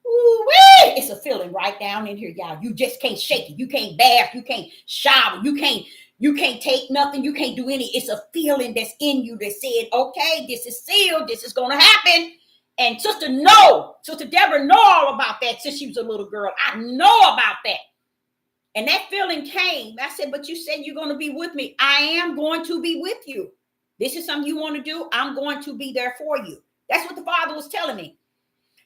Ooh-wee! It's a feeling right down in here, y'all. You just can't shake it. You can't bath. You can't shower. You can't take nothing. You can't do any. It's a feeling that's in you that said, okay, this is sealed. This is going to happen. And Sister Deborah know all about that since she was a little girl. I know about that. And that feeling came. I said, but you said you're going to be with me. I am going to be with you. This is something you want to do. I'm going to be there for you. That's what the Father was telling me.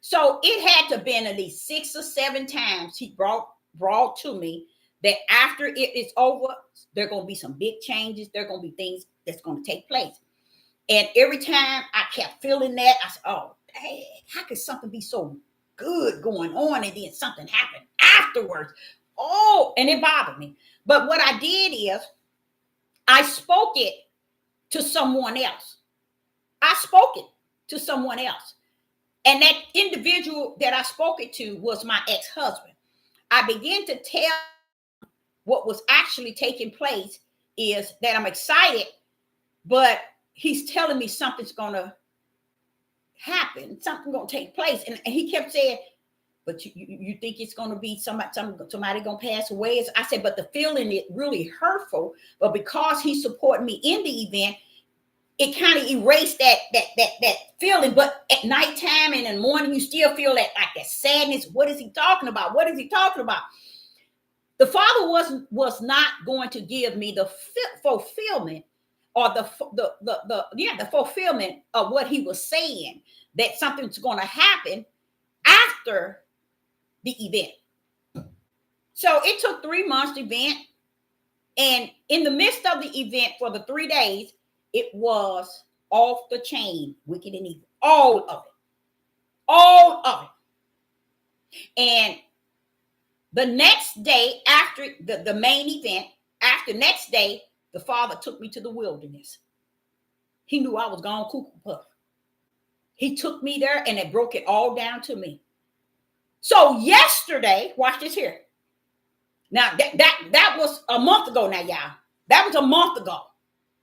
So it had to have been at least 6 or 7 times he brought to me that after it is over, there are going to be some big changes. There are going to be things that's going to take place. And every time I kept feeling that, I said, oh, hey, how could something be so good going on and then something happened afterwards? Oh, and it bothered me. But what I did is I spoke it to someone else. I spoke it to someone else. And that individual that I spoke it to was my ex-husband. I began to tell what was actually taking place is that I'm excited, but he's telling me something's going to happen. Something's going to take place. And he kept saying, but you think it's going to be somebody going to pass away? I said, but the feeling is really hurtful. But because he supported me in the event, it kind of erased that feeling. But at nighttime and in the morning, you still feel that like that sadness. What is he talking about? What is he talking about? The Father was not going to give me the fulfillment or the fulfillment of what he was saying, that something's going to happen after the event. So it took 3 months to event. And in the midst of the event for the 3 days, it was off the chain, wicked and evil. All of it. All of it. And the next day after the main event, after next day, the Father took me to the wilderness. He knew I was gone cuckoo puff. He took me there and it broke it all down to me. So yesterday, watch this here. Now that was a month ago now, y'all. That was a month ago.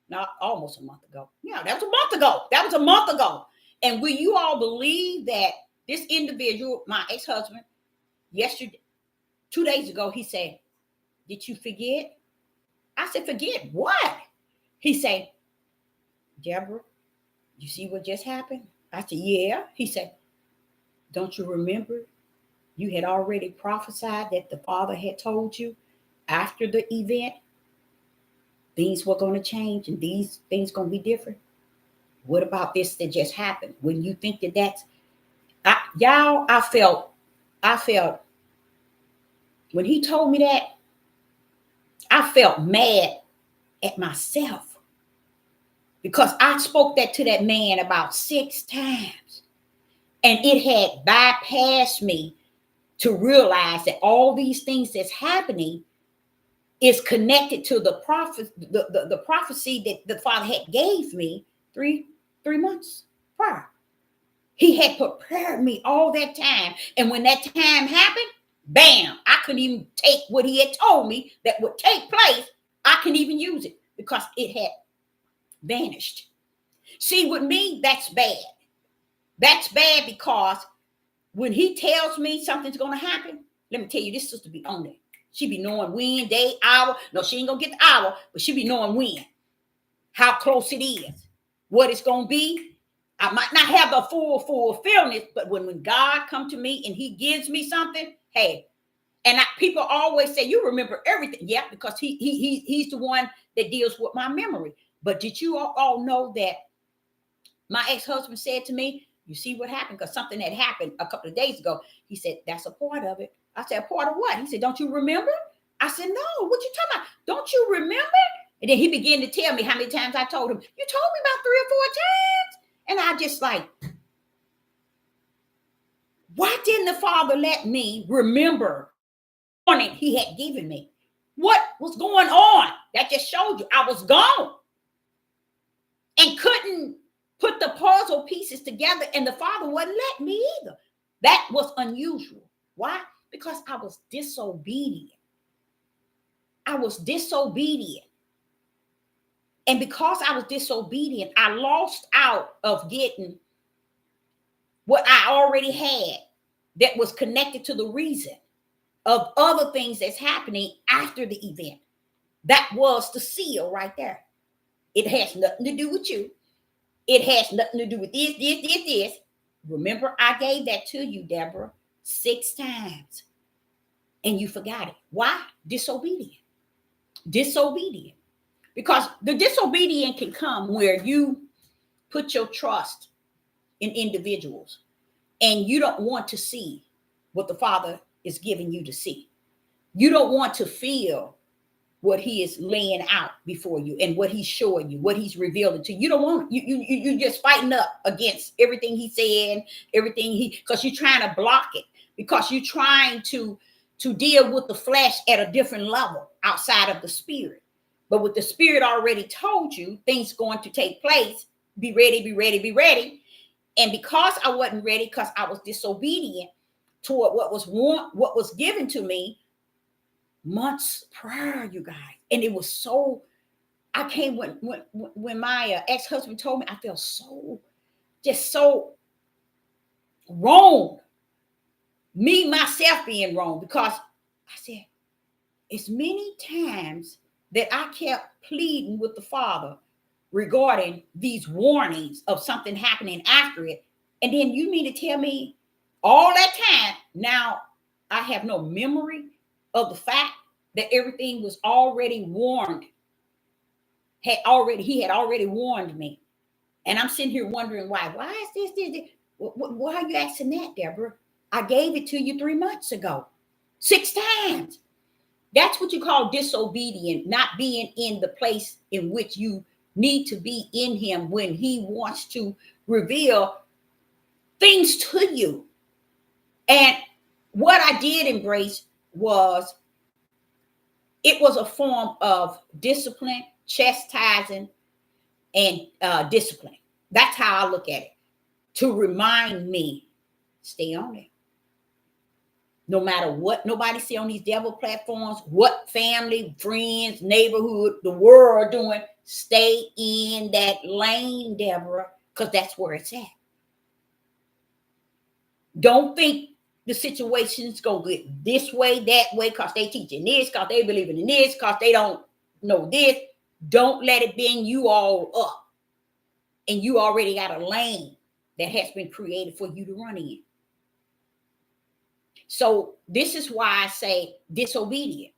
Not almost a month ago. Yeah, that was a month ago. That was a month ago. And will you all believe that this individual, my ex-husband, yesterday, 2 days ago, he said, did you forget? I said, forget what? He said, Deborah, you see what just happened? I said, yeah. He said, don't you remember? You had already prophesied that the Father had told you after the event, things were going to change and these things going to be different. What about this that just happened? When you think that's, I felt, when he told me that, I felt mad at myself because I spoke that to that man about 6 times and it had bypassed me to realize that all these things that's happening is connected to the prophecy that the Father had gave me three months prior. He had prepared me all that time. And when that time happened, bam, I couldn't even take what he had told me that would take place. I couldn't even use it because it had vanished. See, with me, that's bad. That's bad because when he tells me something's going to happen, let me tell you, this sister be on it. She be knowing when, day, hour. No, she ain't going to get the hour, but she be knowing when, how close it is, what it's going to be. I might not have the full fulfillment, but when God come to me and he gives me something, hey, and people always say, you remember everything. Yeah, because he's the one that deals with my memory. But did you all know that my ex-husband said to me, you see what happened? Because something had happened a couple of days ago. He said, that's a part of it. I said, a part of what? He said, don't you remember? I said, no, what you talking about? Don't you remember? And then he began to tell me how many times I told him, you told me about 3 or 4 times. And I just like, why didn't the Father let me remember what he had given me? What was going on? That just showed you I was gone and couldn't put the puzzle pieces together, and the Father wouldn't let me either. That was unusual. Why? Because I was disobedient. I was disobedient. And because I was disobedient, I lost out of getting what I already had that was connected to the reason of other things that's happening after the event. That was the seal right there. It has nothing to do with you. It has nothing to do with this. Remember, I gave that to you, Deborah, 6 times. And you forgot it. Why? Disobedient. Disobedient. Because the disobedient can come where you put your trust in individuals and you don't want to see what the Father is giving you to see. You don't want to feel what he is laying out before you and what he's showing you, what he's revealing to you. You don't want you just fighting up against everything he's saying, because you're trying to block it, because you're trying to deal with the flesh at a different level outside of the spirit. But with the spirit already told you things going to take place, be ready, be ready, be ready. And because I wasn't ready, because I was disobedient toward what was given to me months prior, you guys. And it was so, I came when my ex-husband told me, I felt so wrong. Me, myself being wrong, because I said, it's many times that I kept pleading with the Father regarding these warnings of something happening after it. And then you mean to tell me all that time, now I have no memory of the fact that everything was already warned. He had already warned me. And I'm sitting here wondering why. Why is this? Why are you asking that, Deborah? I gave it to you 3 months ago, 6 times. That's what you call disobedient, not being in the place in which you need to be in him when he wants to reveal things to you. And what I did embrace was, it was a form of discipline, chastising, and discipline. That's how I look at it. To remind me, stay on it. No matter what nobody see on these devil platforms, what family, friends, neighborhood, the world doing, stay in that lane, Deborah, because that's where it's at. Don't think the situations go good this way, that way, because they teaching this, because they believing in this, because they don't know this. Don't let it bend you all up. And you already got a lane that has been created for you to run in. So this is why I say disobedient.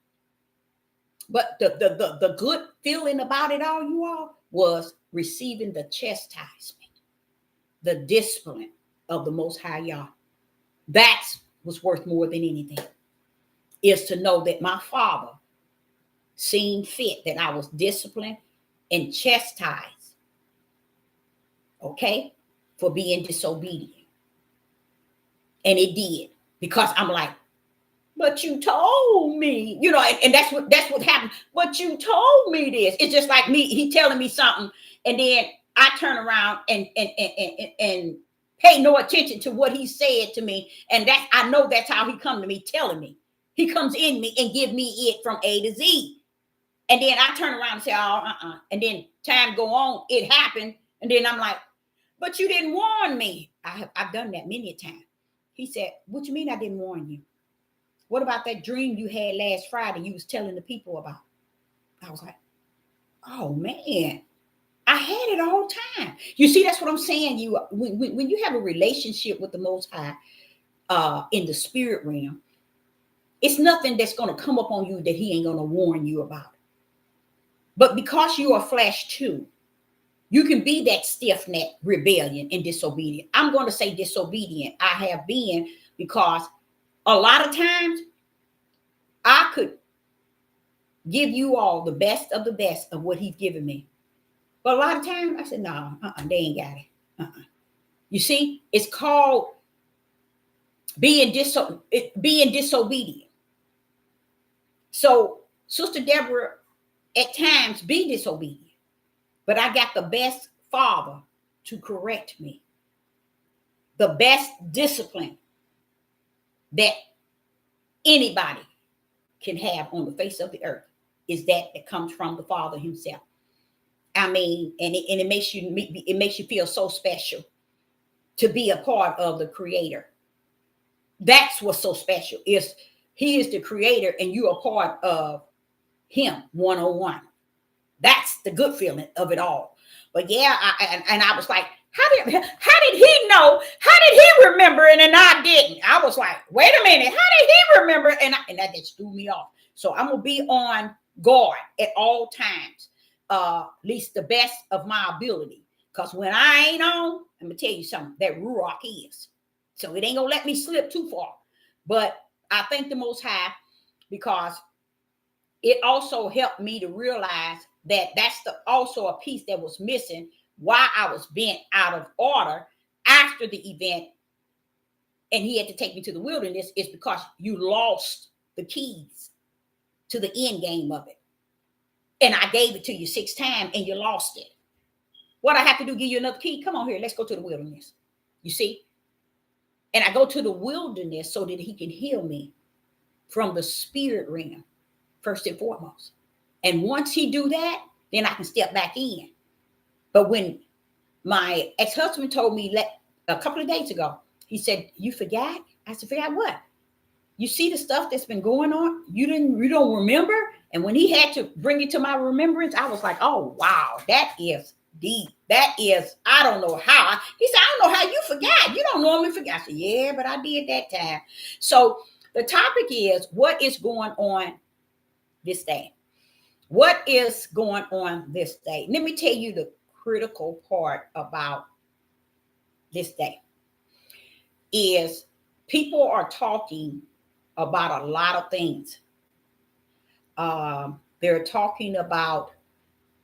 But the good feeling about it all, you all, was receiving the chastisement, the discipline of the Most High Yah. That's what's worth more than anything, is to know that my Father seen fit that I was disciplined and chastised, okay, for being disobedient. And it did, because I'm like, but you told me, and that's what happened. But you told me this. It's just like me, he telling me something, and then I turn around and pay no attention to what he said to me. And I know that's how he come to me, telling me. He comes in me and give me it from A to Z. And then I turn around and say, and then time go on, it happened. And then I'm like, but you didn't warn me. I've done that many a time. He said, what you mean I didn't warn you? What about that dream you had last Friday you was telling the people about? I was like, oh man, I had it all time. You see, that's what I'm saying. When you have a relationship with the Most High in the spirit realm, it's nothing that's going to come up on you that he ain't going to warn you about. But because you are flesh too, you can be that stiff-necked rebellion and disobedient. I'm going to say disobedient. I have been, because a lot of times I could give you all the best of what he's given me. But a lot of times I said, no, they ain't got it. You see, it's called being disobedient. So, Sister Deborah, at times be disobedient. But I got the best Father to correct me. The best discipline that anybody can have on the face of the earth is that comes from the Father himself. I mean, and it makes you feel so special to be a part of the Creator. That's what's so special, is he is the Creator and you are part of him 101. That's the good feeling of it all. But yeah, I was like, how did he know? How did he remember it and I didn't? I was like, wait a minute, how did he remember? And that just threw me off. So I'm gonna be on guard at all times, at least the best of my ability. Because when I ain't on, I'm gonna tell you something, that Ruach is. So it ain't gonna let me slip too far. But I thank the Most High, because it also helped me to realize that that's also a piece that was missing, why I was bent out of order after the event. And he had to take me to the wilderness, is because you lost the keys to the end game of it. And I gave it to you 6 times and you lost it. What I have to do, give you another key? Come on here, let's go to the wilderness. You see? And I go to the wilderness so that he can heal me from the spirit realm, first and foremost. And once he do that, then I can step back in. But when my ex-husband told me a couple of days ago, he said, you forgot? I said, forgot what? You see the stuff that's been going on? You don't remember? And when he had to bring it to my remembrance, I was like, oh, wow, that is deep. That is, I don't know how. He said, I don't know how you forgot. You don't normally forget. I said, yeah, but I did that time. So the topic is, what is going on this day? What is going on this day? Let me tell you the critical part about this day is people are talking about a lot of things. They're talking about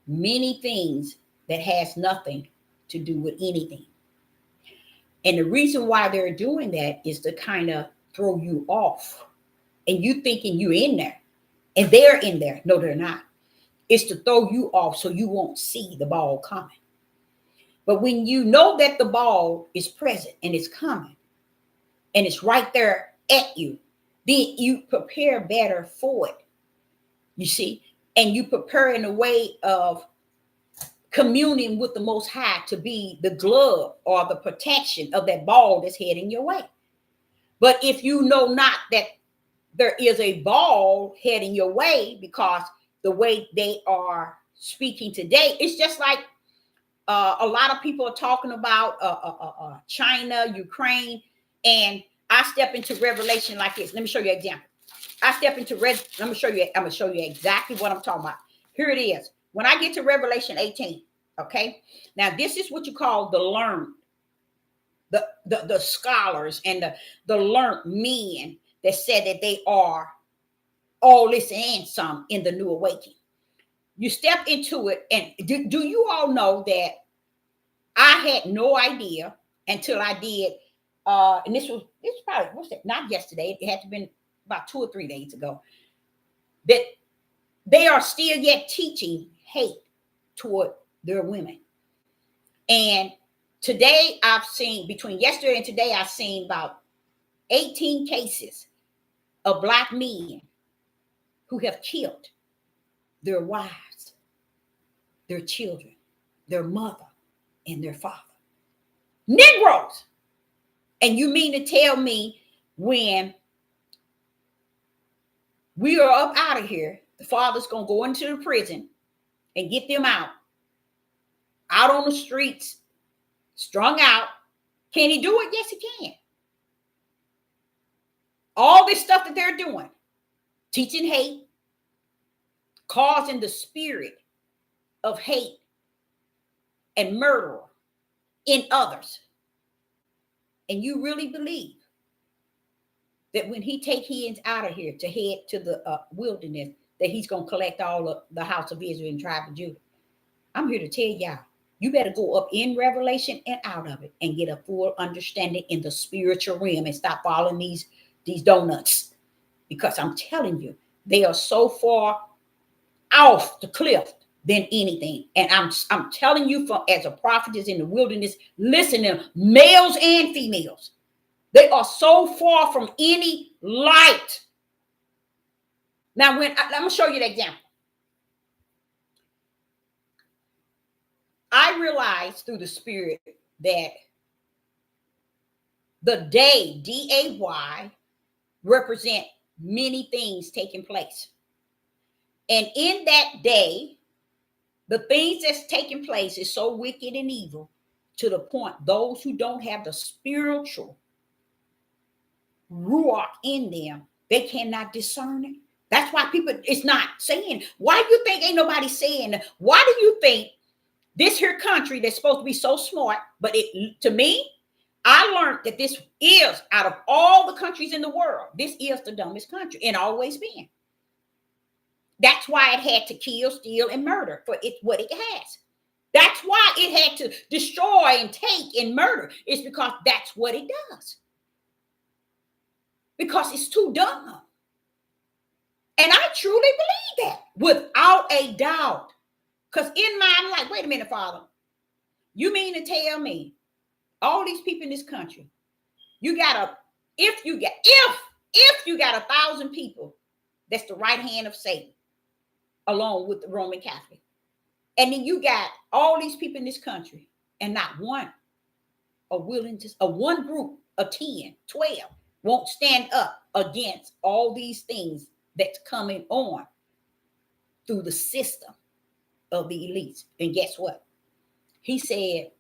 many things that has nothing to do with anything. And the reason why they're doing that is to kind of throw you off. And you thinking you're in there. And they're in there. No, they're not. It's to throw you off so you won't see the ball coming. But when you know that the ball is present and it's coming and it's right there at you, then you prepare better for it. You see? And you prepare in a way of communing with the Most High to be the glove or the protection of that ball that's heading your way. But if you know not that there is a ball heading your way, because the way they are speaking today, it's just like a lot of people are talking about China, Ukraine, and I step into Revelation like this. Let me show you an example. I step into I'm gonna show you exactly what I'm talking about. Here it is. When I get to Revelation 18, okay. Now this is what you call the learned, the scholars and the learned men that said that they are all this and some in the New Awakening. You step into it, and do you all know that I had no idea until I did, and this was probably, what's that? Not yesterday. It had to have been about 2 or 3 days ago. That they are still yet teaching hate toward their women. And today I've seen, between yesterday and today, I've seen about 18 cases of Black men who have killed their wives, their children, their mother, and their father. Negroes. And you mean to tell me when we are up out of here, the father's going to go into the prison and get them out on the streets, strung out. Can he do it? Yes, he can. All this stuff that they're doing, teaching hate, causing the spirit of hate and murder in others. And you really believe that when he take his out of here to head to the wilderness, that he's going to collect all of the house of Israel and tribe of Judah? I'm here to tell y'all, you better go up in Revelation and out of it and get a full understanding in the spiritual realm and stop following these donuts. Because I'm telling you, they are so far off the cliff than anything. And I'm telling you, as a prophetess in the wilderness, listen to them, males and females. They are so far from any light Now, I'm going to show you the example. I realized through the Spirit that the day, D-A-Y, represent many things taking place. And in that day, the things that's taking place is so wicked and evil to the point those who don't have the spiritual ruach in them, they cannot discern it. That's why people, it's not saying, why do you think ain't nobody saying, why do you think this here country that's supposed to be so smart, but it, to me, I learned that this is, out of all the countries in the world, this is the dumbest country and always been. That's why it had to kill, steal, and murder for it what it has. That's why it had to destroy and take and murder. It's because that's what it does. Because it's too dumb. And I truly believe that without a doubt. Because in my, I'm like, wait a minute, Father. You mean to tell me all these people in this country, you got if you got 1,000 people, that's the right hand of Satan, along with the Roman Catholic. And then you got all these people in this country, and not one are willing to, one group of 10, 12 won't stand up against all these things that's coming on through the system of the elites. And guess what? He said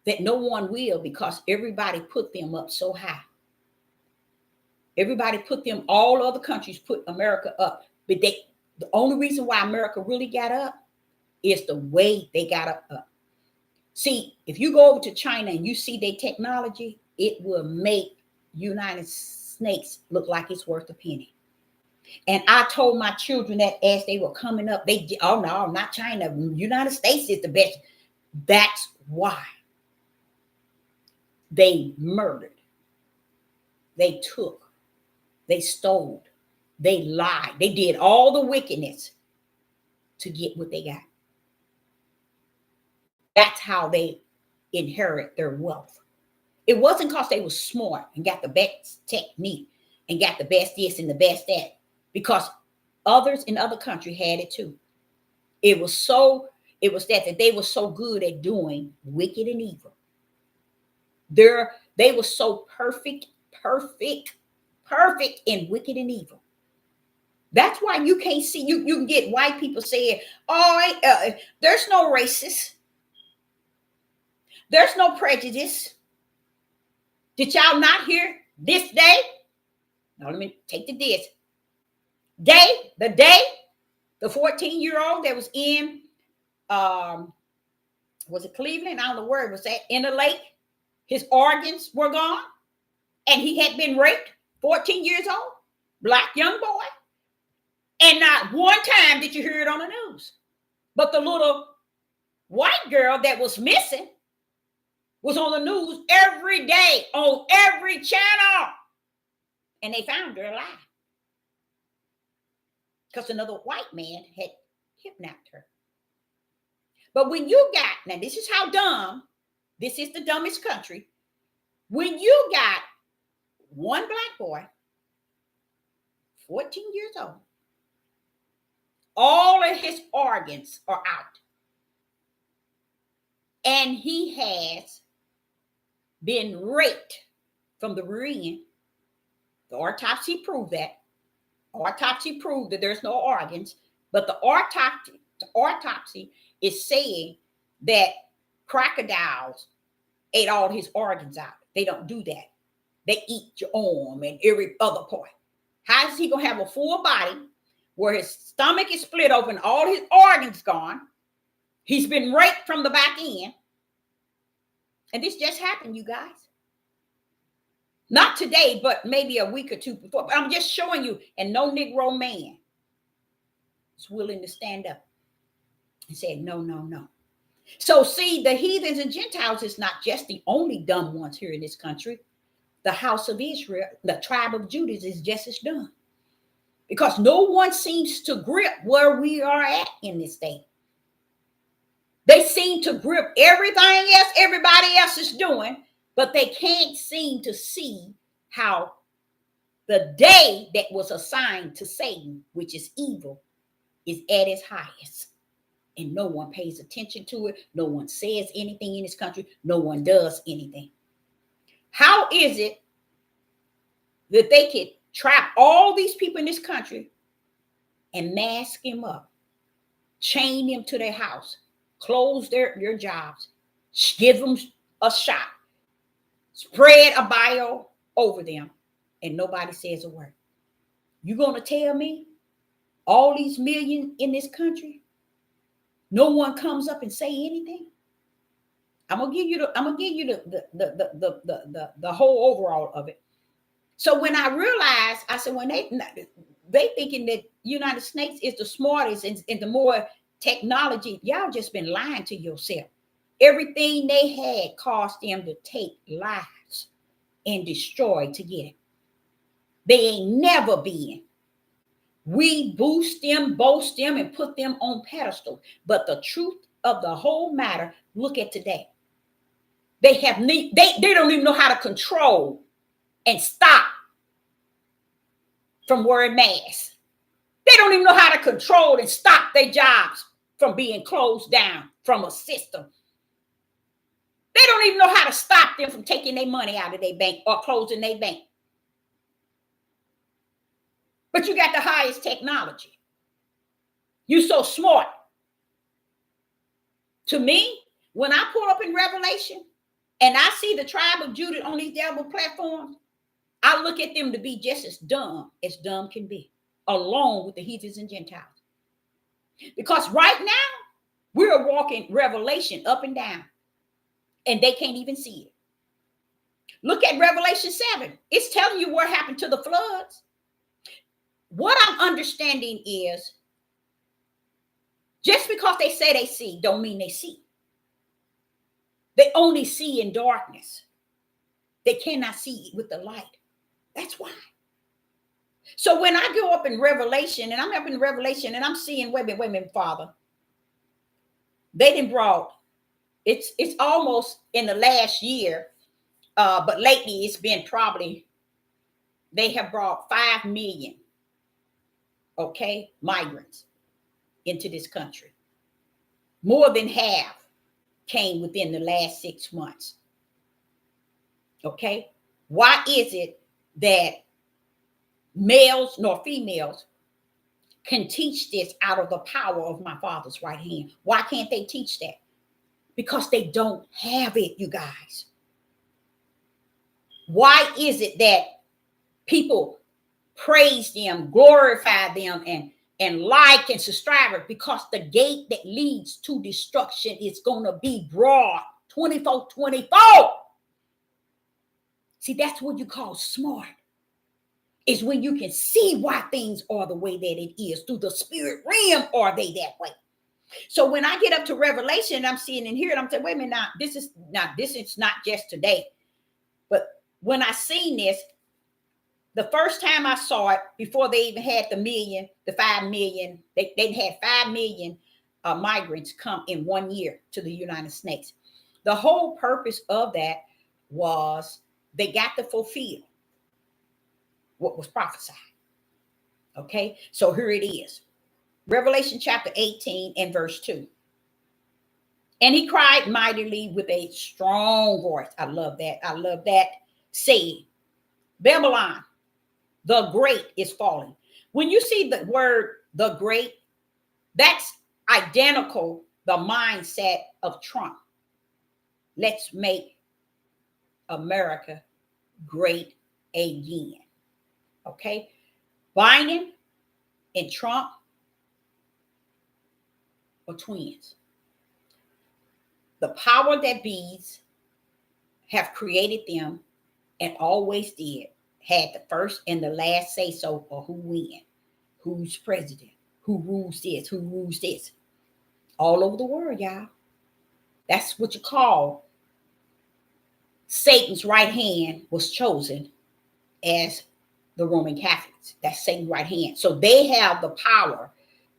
that no one will, because everybody put them up so high. Everybody put them, all other countries put America up. But the only reason why America really got up is the way they got up. See, if you go over to China and you see their technology, it will make United States look like it's worth a penny. And I told my children that as they were coming up, oh no, not China. United States is the best. That's why they murdered, they took, they stole, they lied, they did all the wickedness to get what they got. That's how they inherit their wealth. It wasn't because they were smart and got the best technique and got the best this and the best that, because others in other countries had it too. It was that they were so good at doing wicked and evil. They were so perfect in wicked and evil. That's why you can't see, you can get white people saying, oh, there's no racist. There's no prejudice. Did y'all not hear this day? Now let me take the this. The 14-year-old that was in, was it Cleveland? I don't know where it was at, in the lake. His organs were gone. And he had been raped, 14 years old, black young boy. And not one time did you hear it on the news. But the little white girl that was missing was on the news every day, on every channel. And they found her alive. Because another white man had kidnapped her. But when you got, now this is how dumb, this is the dumbest country. When you got one black boy, 14 years old, all of his organs are out. And he has been raped from the rear end. The autopsy proved that. Autopsy proved that there's no organs, but the autopsy is saying that crocodiles ate all his organs out. They don't do that. They eat your arm and every other part. How is he going to have a full body where his stomach is split open, all his organs gone? He's been raped from the back end. And this just happened, you guys. Not today, but maybe a week or two before. But I'm just showing you, and no Negro man is willing to stand up and say, no, no, no. So see, the heathens and Gentiles is not just the only dumb ones here in this country. The house of Israel, the tribe of Judah is just as dumb. Because no one seems to grip where we are at in this day. They seem to grip everything else everybody else is doing, but they can't seem to see how The day that was assigned to Satan, which is evil, is at its highest. And no one pays attention to it. No one says anything in this country. No one does anything. How is it that they could trap all these people in this country and mask them up, chain them to their house, close their jobs, give them a shot, spread a bio over them, and nobody says a word? You gonna tell me all these millions in this country, no one comes up and say anything? I'm gonna give you the whole overall of it. So when I realized, I said, when they thinking that United States is the smartest and the more technology, y'all just been lying to yourself. Everything they had caused them to take lives and destroy to get it. They ain't never been. We boost them, boast them, and put them on pedestal. But the truth of the whole matter, look at today. They don't even know how to control and stop from wearing masks. They don't even know how to control and stop their jobs from being closed down from a system. They don't even know how to stop them from taking their money out of their bank or closing their bank. But you got the highest technology. You so smart. To me, when I pull up in Revelation and I see the tribe of Judah on these devil platforms, I look at them to be just as dumb can be, along with the heathens and Gentiles. Because right now, we're walking Revelation up and down, and they can't even see it. Look at Revelation 7. It's telling you what happened to the floods. What I'm understanding is, just because they say they see, don't mean they see. They only see in darkness. They cannot see with the light. That's why. So when I go up in Revelation, and I'm up in Revelation, and I'm seeing, wait a minute, Father. They done brought, it's almost in the last year, but lately it's been probably, they have brought 5 million, migrants into this country. More than half came within the last 6 months. Okay? Why is it that males nor females can teach this out of the power of my Father's right hand? Why can't they teach that? Because they don't have it, you guys. Why is it that people praise them, glorify them, and like and subscribe? Because the gate that leads to destruction is going to be broad, 24/24. See, that's what you call smart. Is when you can see why things are the way that it is. Through the spirit realm, are they that way? So when I get up to Revelation, I'm seeing and hearing, I'm saying, wait a minute, this is not just today. But when I seen this, the first time I saw it, before they even had the 5 million, they had 5 million migrants come in 1 year to the United States. The whole purpose of that was they got to fulfill what was prophesied. Okay, so here it is. Revelation chapter 18 and verse 2. And he cried mightily with a strong voice. I love that. Saying, Babylon, the great is falling. When you see the word the great, that's identical the mindset of Trump. Let's make America great again. Okay? Biden and Trump are twins. The power that bees have created them and always did, had the first and the last say so for who win, who's president, who rules this, all over the world, y'all. That's what you call Satan's right hand was chosen as the Roman Catholics. That's Satan's right hand. So they have the power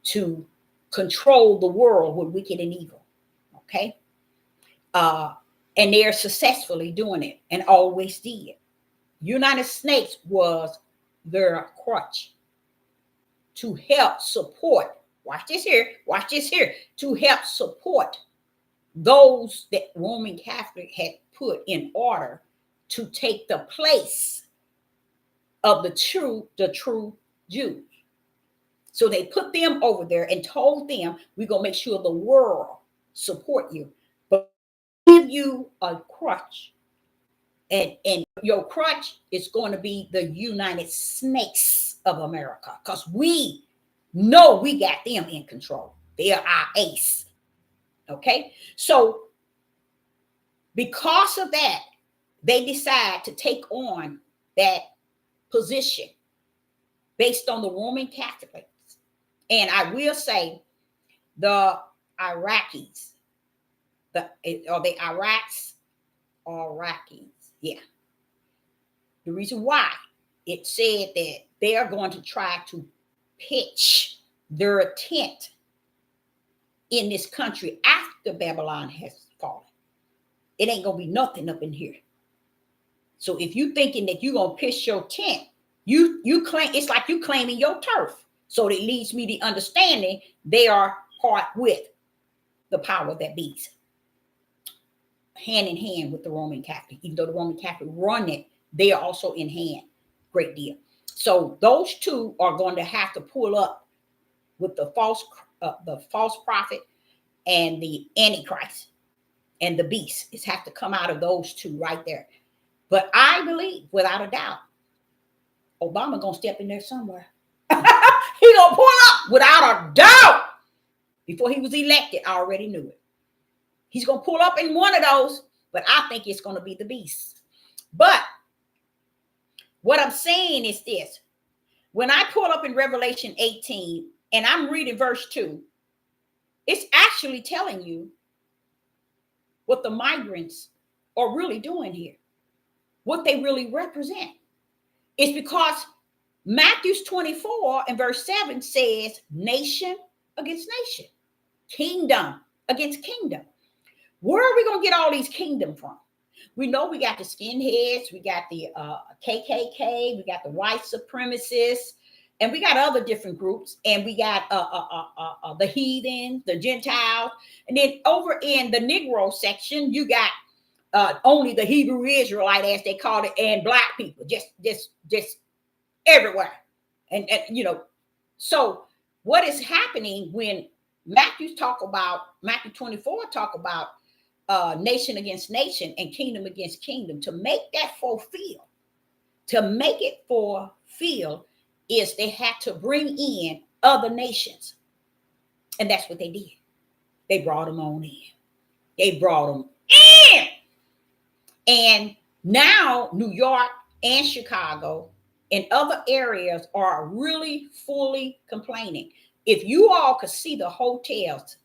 to control the world with wicked and evil. Okay. And they're successfully doing it and always did. United States was their crutch to help support. Watch this here, to help support those that Roman Catholic had put in order to take the place of the true Jews. So they put them over there and told them, we're going to make sure the world support you, but give you a crutch. And your crutch is going to be the United Snakes of America, because we know we got them in control. They are our ace. Okay? So because of that, they decide to take on that position based on the Roman Catholics. And I will say the Iraqis, the Iraqis, yeah. The reason why it said that they are going to try to pitch their tent in this country after Babylon has fallen. It ain't going to be nothing up in here. So if you thinking that you're going to pitch your tent, you claim, it's like you claiming your turf. So it leads me to understanding they are part with the power that beats, hand in hand with the Roman Catholic. Even though the Roman Catholic run it, they are also in hand. Great deal. So those two are going to have to pull up with the false prophet and the Antichrist and the beast. It's have to come out of those two right there. But I believe, without a doubt, Obama gonna step in there somewhere. He gonna pull up without a doubt. Before he was elected, I already knew it. He's gonna pull up in one of those, but I think it's gonna be the beast. But what I'm saying is this: when I pull up in Revelation 18 and I'm reading verse 2, it's actually telling you what the migrants are really doing here, what they really represent. It's because Matthew 24 and verse 7 says nation against nation, kingdom against kingdom. Where are we going to get all these kingdom from? We know we got the skinheads, we got the KKK, we got the white supremacists, and we got other different groups, and we got the heathen, the Gentiles, and then over in the Negro section, you got only the Hebrew Israelite, as they call it, and black people, just everywhere. And you know, so what is happening when Matthew 24 talk about nation against nation and kingdom against kingdom, to make that fulfill, is they had to bring in other nations. And that's what they did. They brought them on in. They brought them in. And now New York and Chicago and other areas are really fully complaining. If you all could see the hotels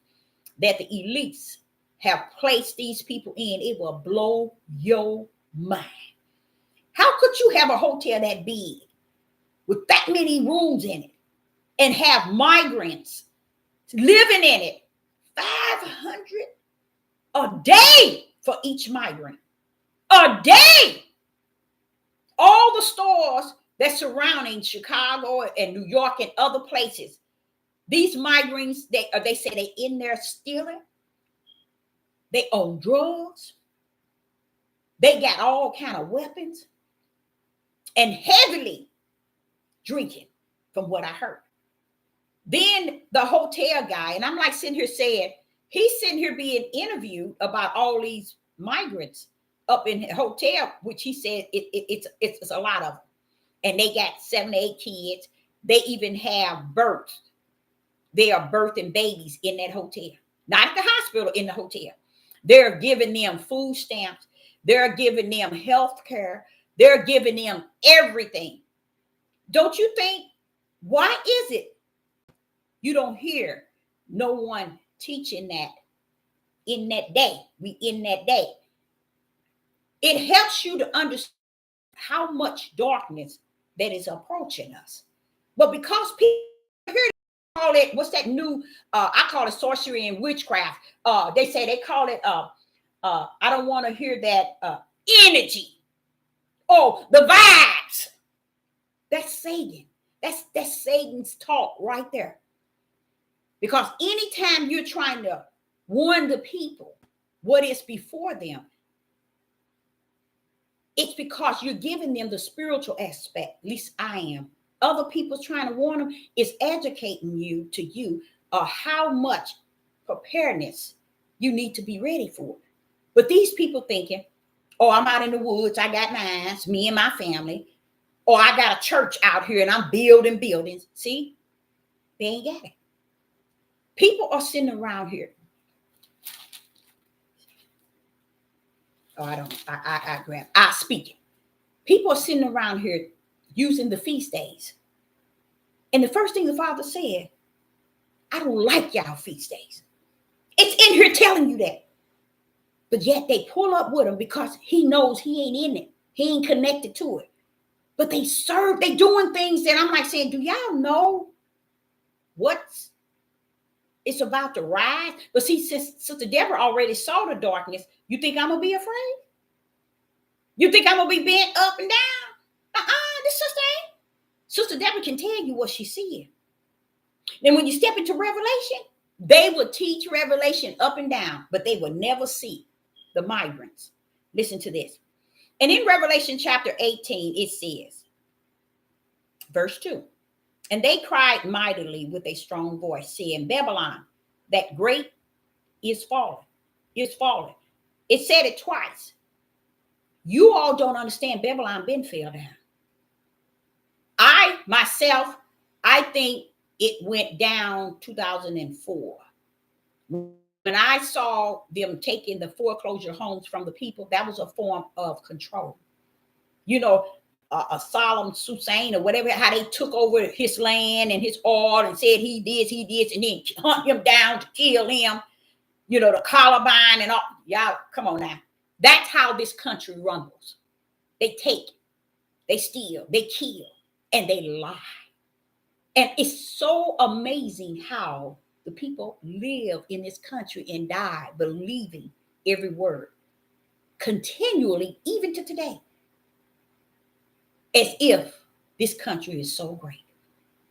that the elites have placed these people in, it will blow your mind. How could you have a hotel that big with that many rooms in it and have migrants living in it? $500 a day for each migrant. A day. All the stores that surrounding Chicago and New York and other places, these migrants, they say they in there stealing. They own drugs. They got all kind of weapons and heavily drinking, from what I heard. Then the hotel guy, and I'm like sitting here saying, he's sitting here being interviewed about all these migrants up in the hotel, which he said it's a lot of them. And they got 7 to 8 kids. They even have births. They are birthing babies in that hotel. Not at the hospital, in the hotel. They're giving them food stamps. They're giving them health care. They're giving them everything. Don't you think, why is it you don't hear no one teaching that in that day? We in that day. It helps you to understand how much darkness that is approaching us. But because people here call it, what's that new, I call it sorcery and witchcraft. They say they call it, I don't want to hear that energy. Oh, the vibes. That's Satan. That's Satan's talk right there. Because anytime you're trying to warn the people what is before them, it's because you're giving them the spiritual aspect. At least I am. Other people trying to warn them is educating you how much preparedness you need to be ready for. But these people thinking, oh, I'm out in the woods, I got mine, me and my family, or I got a church out here and I'm building buildings. See, they ain't got it. People are sitting around here. Oh, I speak it. People are sitting around here using the feast days. And the first thing the Father said, I don't like y'all feast days. It's in here telling you that. But yet they pull up with him because he knows he ain't in it. He ain't connected to it. But they doing things that I'm like saying, do y'all know what's it's about to rise? But see, Sister Deborah already saw the darkness. You think I'm going to be afraid? You think I'm going to be bent up and down? This sister ain't. Sister Deborah can tell you what she's seeing. Then when you step into Revelation, they will teach Revelation up and down, but they will never see the migrants. Listen to this. And in Revelation chapter 18, it says, verse 2, and they cried mightily with a strong voice, saying, Babylon, that great is fallen, is fallen. It said it twice. You all don't understand. Babylon been fell down. I think it went down 2004. When I saw them taking the foreclosure homes from the people, that was a form of control. You know, a Saddam Hussein or whatever, how they took over his land and his oil and said he did, and then hunt him down to kill him. You know, the Columbine and all. Y'all, come on now. That's how this country rumbles. They take, they steal, they kill, and they lie. And it's so amazing how the people live in this country and die believing every word continually, even to today, as if this country is so great.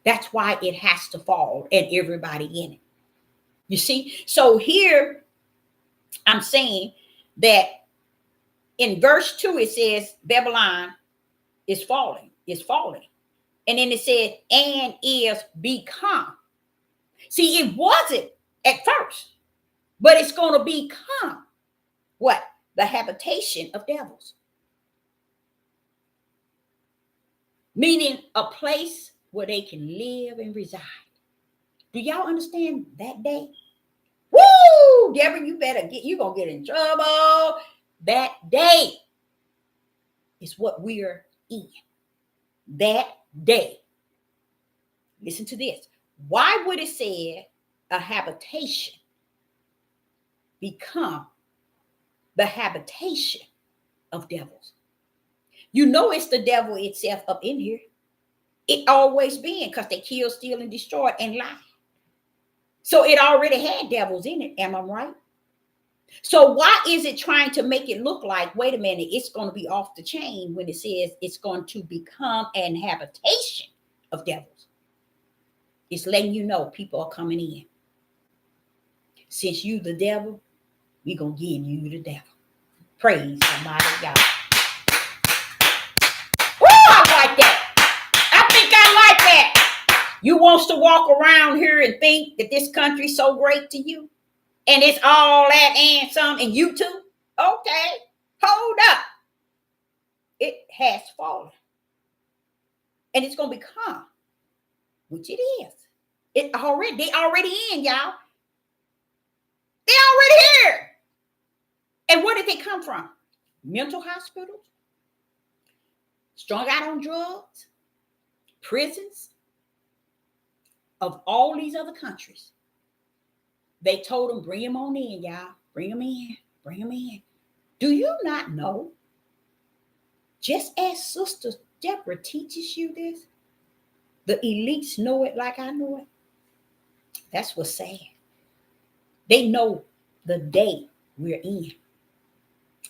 That's why it has to fall and everybody in it. You see? So here I'm saying that in verse 2, it says Babylon is falling, is falling. And then it said, and is become. See, it wasn't at first, but it's going to become what? The habitation of devils. Meaning a place where they can live and reside. Do y'all understand that day? Woo! Deborah, you're going to get in trouble. That day is what we're in. That day. Listen to this. Why would it say a habitation become the habitation of devils? You know it's the devil itself up in here. It always been, because they kill, steal, and destroy and lie. So it already had devils in it. Am I right? So why is it trying to make it look like, wait a minute, it's going to be off the chain when it says it's going to become an habitation of devils? It's letting you know people are coming in. Since you the devil, we're going to give you the devil. Praise the mighty God. Woo, I like that. I think I like that. You wants to walk around here and think that this country's so great to you? And it's all that and some, and you too? Okay, hold up. It has fallen. And it's going to become, which it is. They already in, y'all. They already here. And where did they come from? Mental hospitals, strung out on drugs, prisons of all these other countries. They told them, bring them on in, y'all. Bring them in. Bring them in. Do you not know? Just as Sister Deborah teaches you this, the elites know it like I know it. That's what's sad. They know the day we're in.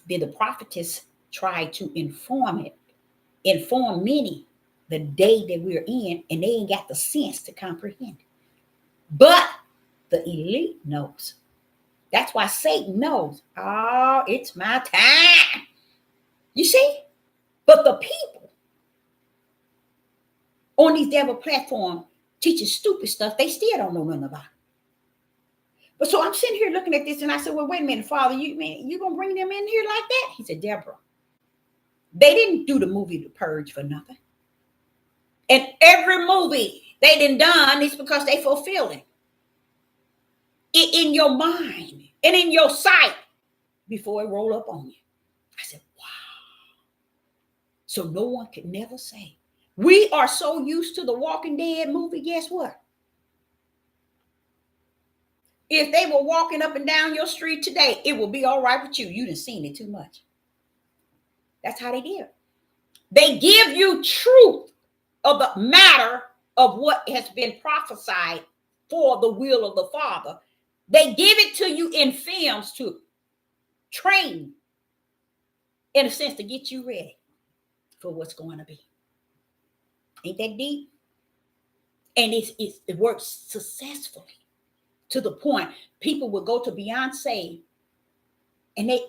Then the prophetess tried to inform many the day that we're in, and they ain't got the sense to comprehend it. But the elite knows. That's why Satan knows. Oh, it's my time. You see? But the people on these devil platforms teaching stupid stuff, they still don't know nothing about it. But so I'm sitting here looking at this, and I said, well, wait a minute, Father, you gonna bring them in here like that? He said, Deborah, they didn't do the movie The Purge for nothing. And every movie they done is because they fulfilling it in your mind and in your sight before it roll up on you. I said, wow. So no one could never say. We are so used to the Walking Dead movie, guess what? If they were walking up and down your street today, it will be all right with you. You done seen it too much. That's how they did. They give you truth of the matter of what has been prophesied for the will of the Father. They give it to you in films to train, in a sense, to get you ready for what's going to be. Ain't that deep? And it works successfully to the point people would go to Beyonce and they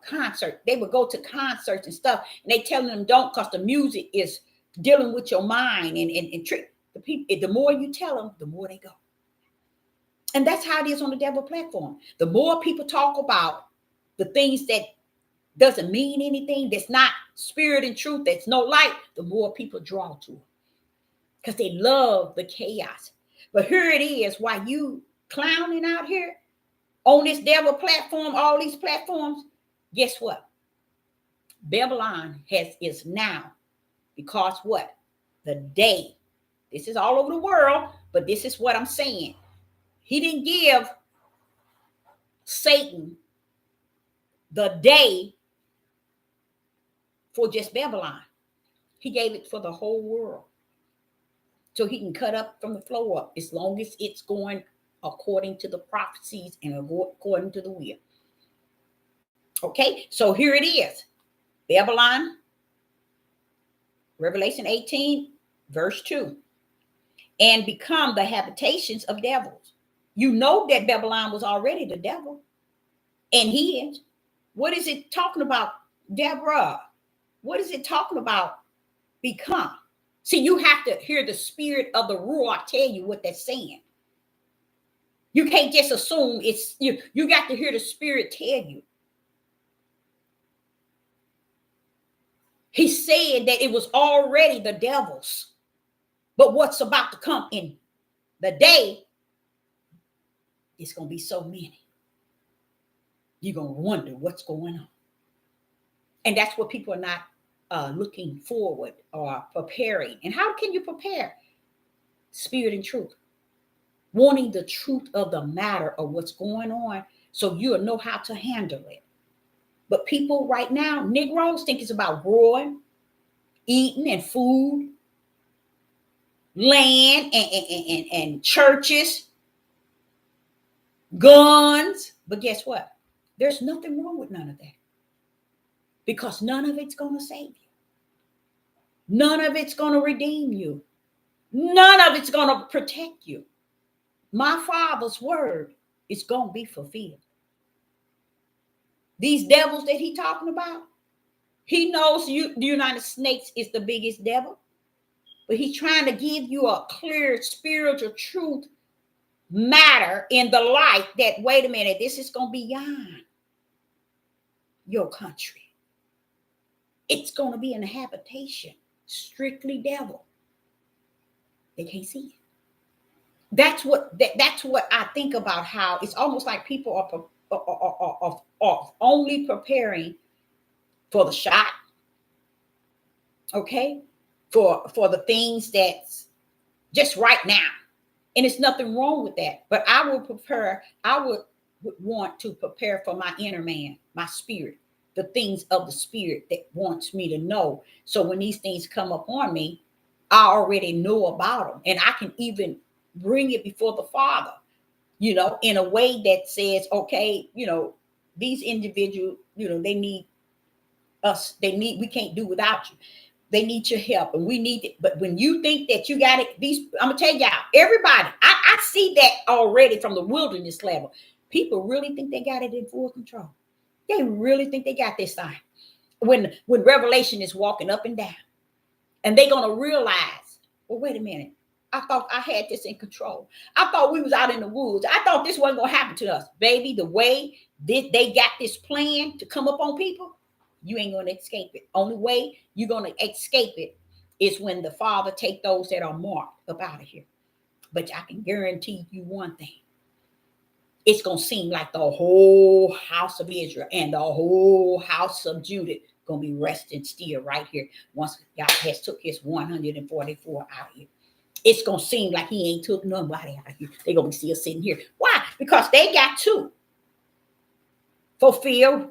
concert. They would go to concerts and stuff, and they telling them don't, because the music is dealing with your mind and trick the people. The more you tell them, the more they go. And that's how it is on the devil platform. The more people talk about the things that doesn't mean anything, that's not spirit and truth, that's no light, the more people draw to it, because they love the chaos. But here it is, while you clowning out here on this devil platform, all these platforms, guess what? Babylon is now, because what? The day. This is all over the world, but this is what I'm saying. He didn't give Satan the day for just Babylon. He gave it for the whole world. So he can cut up from the floor up, as long as it's going according to the prophecies and according to the will. Okay, so here it is. Babylon, Revelation 18, verse 2. And become the habitations of devils. You know that Babylon was already the devil. And he is. What is it talking about, Deborah? What is it talking about? Become. See, you have to hear the spirit of the Ruach tell you what that's saying. You can't just assume it's you. You got to hear the spirit tell you. He said that it was already the devil's. But what's about to come in the day, it's going to be so many. You're going to wonder what's going on. And that's what people are not looking forward or preparing. And how can you prepare? Spirit and truth. Wanting the truth of the matter of what's going on, so you'll know how to handle it. But people right now, Negroes, think it's about growing, eating, and food, land, and churches, guns. But guess what? There's nothing wrong with none of that, because none of it's going to save you. None of it's going to redeem you. None of it's going to protect you. My Father's word is going to be fulfilled. These devils that he's talking about, he knows the United States is the biggest devil, but he's trying to give you a clear spiritual truth matter in the light that, wait a minute, this is going to be beyond your country. It's going to be an habitation, strictly devil. They can't see it. That's what I think about, how it's almost like people are only preparing for the shot, okay, for the things that's just right now, and it's nothing wrong with that. But I would want to prepare for my inner man, my spirit, the things of the spirit that wants me to know. So when these things come upon me, I already know about them, and I can even bring it before the Father, in a way that says, okay, these individuals, they need us. We can't do without you. They need your help, and we need it. But when you think that you got it, I'm gonna tell y'all, everybody, I see that already from the wilderness level. People really think they got it in full control. They really think they got this thing. When revelation is walking up and down, and they're gonna realize, well, wait a minute. I thought I had this in control. I thought we was out in the woods. I thought this wasn't gonna happen to us, baby. The way they got this plan to come up on people, you ain't gonna escape it. Only way you're gonna escape it is when the Father take those that are marked up out of here. But I can guarantee you one thing: it's gonna seem like the whole house of Israel and the whole house of Judah gonna be resting still right here once God has took his 144 out of here. It's gonna seem like he ain't took nobody out of here. They're gonna be still sitting here. Why? Because they got to fulfill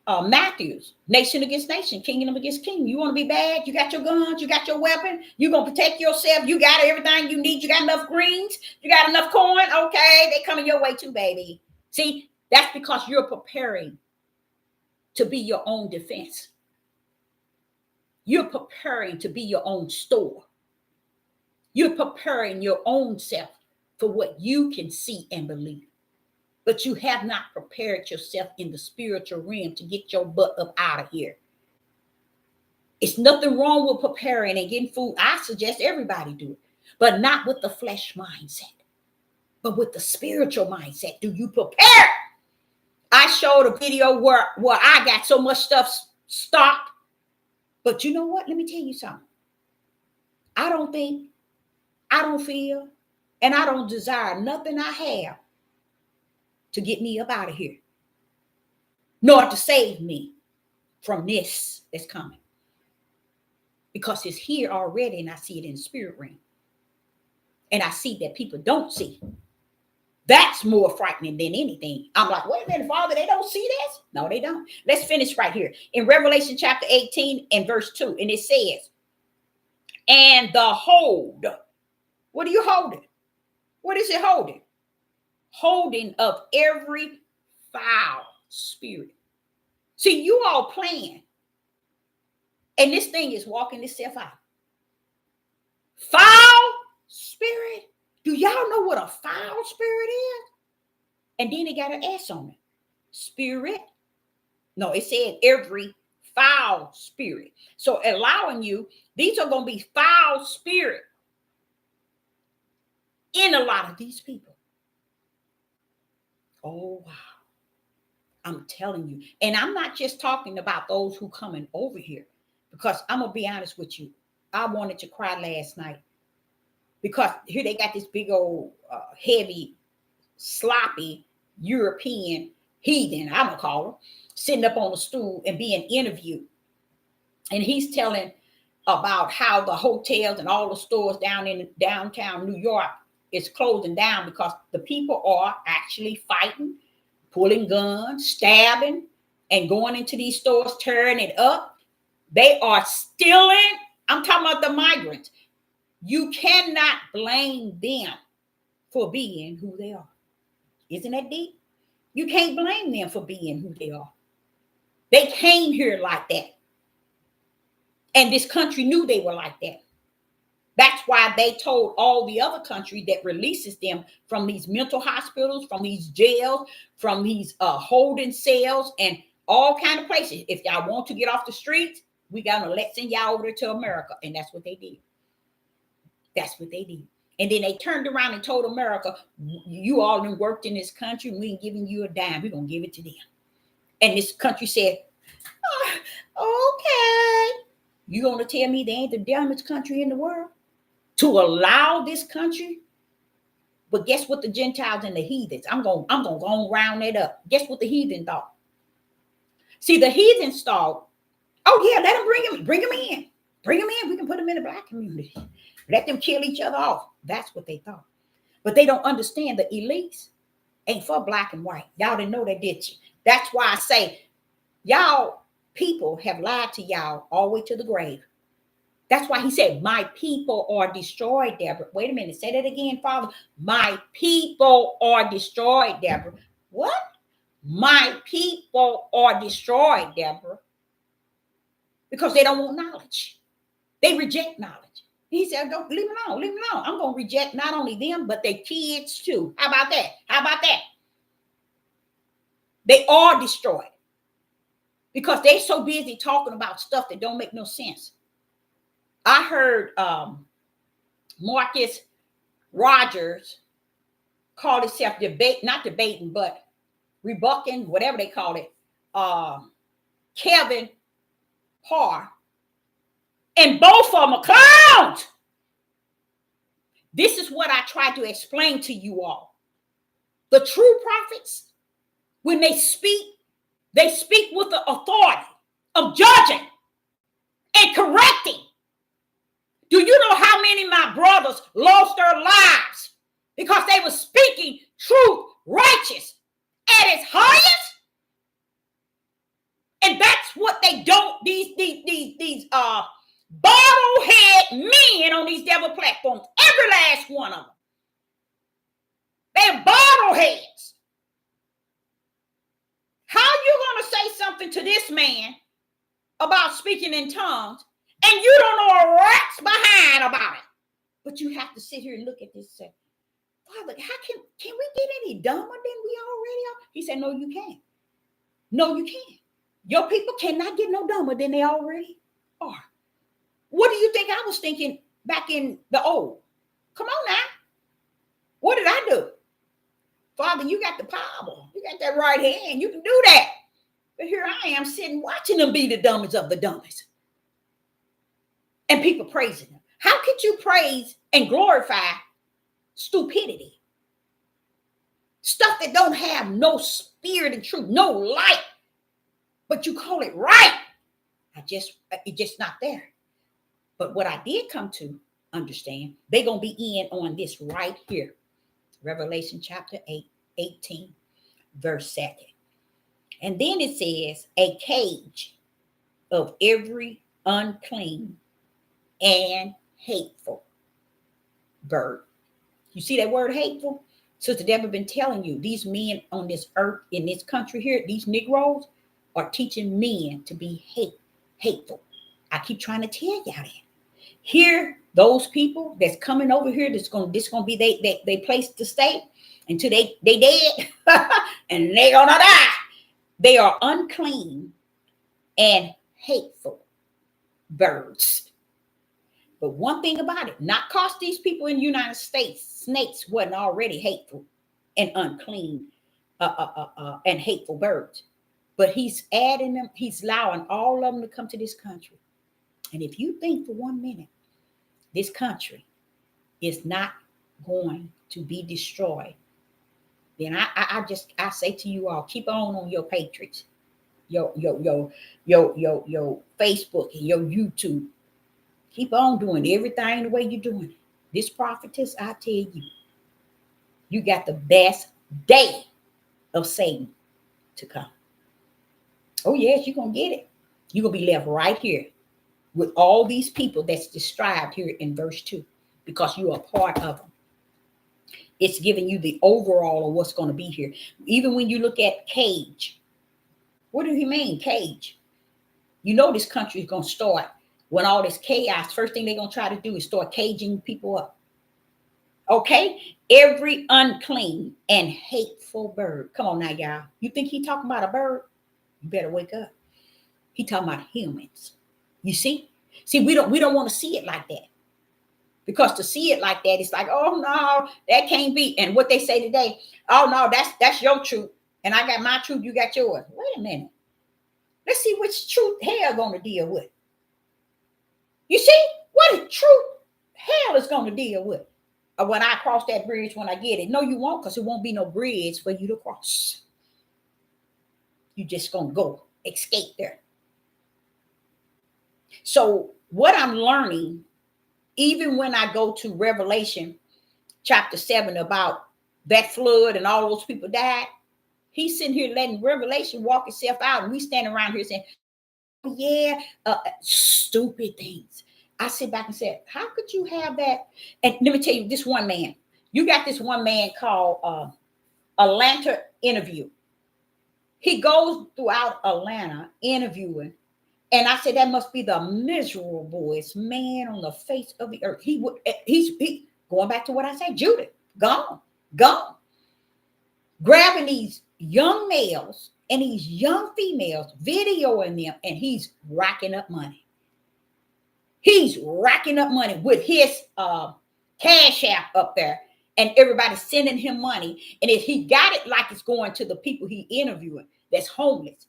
Matthew's nation against nation, kingdom against kingdom. You want to be bad? You got your guns, you got your weapon, you're gonna protect yourself, you got everything you need, you got enough greens, you got enough corn. Okay, they coming your way too, baby. See, that's because you're preparing to be your own defense. You're preparing to be your own store. You're preparing your own self for what you can see and believe. But you have not prepared yourself in the spiritual realm to get your butt up out of here. It's nothing wrong with preparing and getting food. I suggest everybody do it, but not with the flesh mindset, but with the spiritual mindset. Do you prepare? I showed a video where I got so much stuff stocked. But you know what? Let me tell you something. I don't think, I don't feel, and I don't desire nothing I have to get me up out of here, nor to save me from this that's coming. Because it's here already, and I see it in the spirit realm. And I see that people don't see. That's more frightening than anything. I'm like, wait a minute, Father, they don't see this? No, they don't. Let's finish right here. In Revelation chapter 18 and verse 2, and it says, and the hold. What are you holding? What is it holding? Holding of every foul spirit. See, you all playing. And this thing is walking itself out. Foul spirit. Do y'all know what a foul spirit is? And then it got an S on it. Spirit. No, it said every foul spirit. So allowing you, these are going to be foul spirit in a lot of these people. Oh, wow. I'm telling you. And I'm not just talking about those who coming over here, because I'm going to be honest with you. I wanted to cry last night because here they got this big old heavy, sloppy European heathen, I'm going to call him, sitting up on a stool and being interviewed. And he's telling about how the hotels and all the stores down in downtown New York is closing down because the people are actually fighting, pulling guns, stabbing, and going into these stores, tearing it up. They are stealing. I'm talking about the migrants. You cannot blame them for being who they are. Isn't that deep? You can't blame them for being who they are. They came here like that. And this country knew they were like that. That's why they told all the other country that releases them from these mental hospitals, from these jails, from these holding cells, and all kind of places. If y'all want to get off the streets, we got to send y'all over to America. And that's what they did. That's what they did. And then they turned around and told America, you all done worked in this country. We ain't giving you a dime. We're going to give it to them. And this country said, oh, okay. You going to tell me they ain't the dumbest country in the world to allow this country? But guess what the Gentiles and the heathens, I'm going to go round that up. Guess what the heathen thought? See, the heathens thought, oh yeah, let them bring them in. Bring them in. We can put them in the black community. Let them kill each other off. That's what they thought. But they don't understand the elites ain't for black and white. Y'all didn't know that, did you? That's why I say, y'all people have lied to y'all all the way to the grave. That's why he said, my people are destroyed, Deborah. Wait a minute. Say that again, Father. My people are destroyed, Deborah. What? My people are destroyed, Deborah. Because they don't want knowledge. They reject knowledge. He said, don't leave them alone, leave them alone. I'm going to reject not only them, but their kids too. How about that? How about that? They are destroyed because they're so busy talking about stuff that don't make no sense. I heard Marcus Rogers call himself not debating, but rebutting, whatever they call it, Kevin Parr. And both of them are clowns. This is what I try to explain to you all. The true prophets, when they speak with the authority of judging and correcting. Do you know how many of my brothers lost their lives because they were speaking truth, righteous at its highest? And that's what they don't, these bottle-head men on these devil platforms, every last one of them. They're bottle heads. How you going to say something to this man about speaking in tongues and you don't know a rat's behind about it? But you have to sit here and look at this and say, Father, how can we get any dumber than we already are? He said, no, you can't. No, you can't. Your people cannot get no dumber than they already are. What do you think I was thinking back in the old? Come on now. What did I do? Father, you got the power. You got that right hand. You can do that. But here I am sitting watching them be the dumbest of the dumbest. And people praising them. How could you praise and glorify stupidity? Stuff that don't have no spirit and truth, no light. But you call it right. It's just not there. But what I did come to understand, they're going to be in on this right here. Revelation chapter 8, 18, verse 2. And then it says, a cage of every unclean and hateful bird. You see that word hateful? Sister Deborah been telling you, these men on this earth, in this country here, these Negroes are teaching men to be hateful. I keep trying to tell y'all that. Here, those people that's coming over here, this gonna be they place to stay until they dead and they gonna die. They are unclean and hateful birds. But one thing about it, not cause these people in the United States, snakes wasn't already hateful and unclean and hateful birds. But he's adding them, he's allowing all of them to come to this country. And if you think for 1 minute, this country is not going to be destroyed, then I say to you all, keep on your Patriots, your Facebook and your YouTube. Keep on doing everything the way you're doing it. This prophetess, I tell you, you got the best day of Satan to come. Oh yes, you're gonna get it. You're gonna be left right here with all these people that's described here in verse 2, because you are part of them. It's giving you the overall of what's going to be here. Even when you look at cage, what do he mean, cage? You know this country is going to start when all this chaos, first thing they're going to try to do is start caging people up. Okay? Every unclean and hateful bird. Come on now, y'all. You think he talking about a bird? You better wake up. He talking about humans. You see? See, we don't want to see it like that. Because to see it like that, it's like, oh no, that can't be. And what they say today, oh no, that's your truth. And I got my truth, you got yours. Wait a minute. Let's see which truth hell gonna deal with. You see, what truth hell is gonna deal with? When I cross that bridge, when I get it. No, you won't, because it won't be no bridge for you to cross. You just gonna go escape there. So what I'm learning, even when I go to Revelation chapter 7 about that flood and all those people died, he's sitting here letting Revelation walk itself out, and we standing around here saying, oh, yeah, stupid things. I sit back and say, how could you have that? And let me tell you, this one man, you got this one man called Atlanta Interview. He goes throughout Atlanta interviewing And I said, that must be the miserablest man on the face of the earth. He going back to what I said, Judith, gone, grabbing these young males and these young females, videoing them, and he's racking up money. He's racking up money with his cash app up there, and everybody's sending him money. And if he got it like it's going to the people he interviewing that's homeless,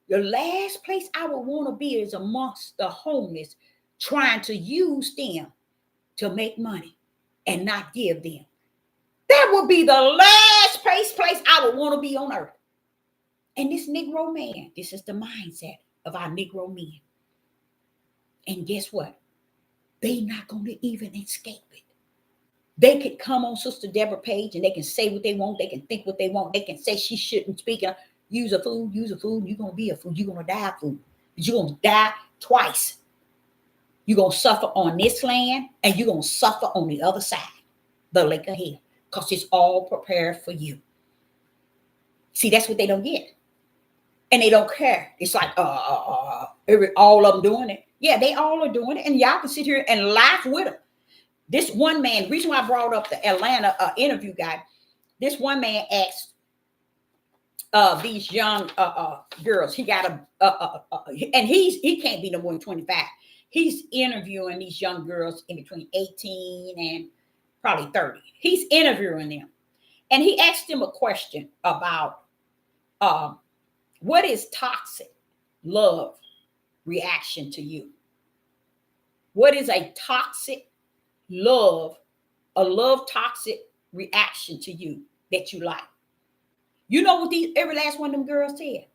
the last place I would want to be is amongst the homeless, trying to use them to make money and not give them. That would be the last place I would want to be on earth. And this Negro man, this is the mindset of our Negro men. And guess what? They're not going to even escape it. They could come on Sister Deborah page and they can say what they want. They can think what they want. They can say she shouldn't speak. Use a fool. You're going to be a fool. You're going to die a fool. But you're going to die twice. You're going to suffer on this land and you're going to suffer on the other side, the lake of hell, because it's all prepared for you. See, that's what they don't get. And they don't care. It's like, all of them doing it. Yeah, they all are doing it. And y'all can sit here and laugh with them. This one man, the reason why I brought up the Atlanta interview guy, this one man asked these young girls, he got and he can't be no more than 25. He's interviewing these young girls in between 18 and probably 30. He's interviewing them. And he asked them a question about what is toxic love reaction to you? What is a toxic love toxic reaction to you that you like? You know what every last one of them girls said?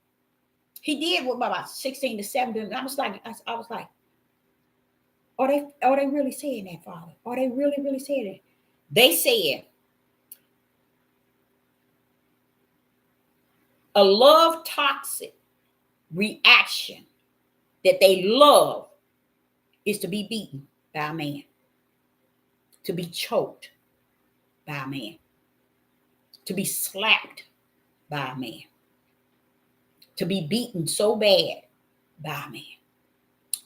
He did with about 16 to 17. And I was like, are they really saying that, Father? Are they really saying that? They said a love toxic reaction that they love is to be beaten by a man, to be choked by a man, to be slapped by a man, to be beaten so bad by a man.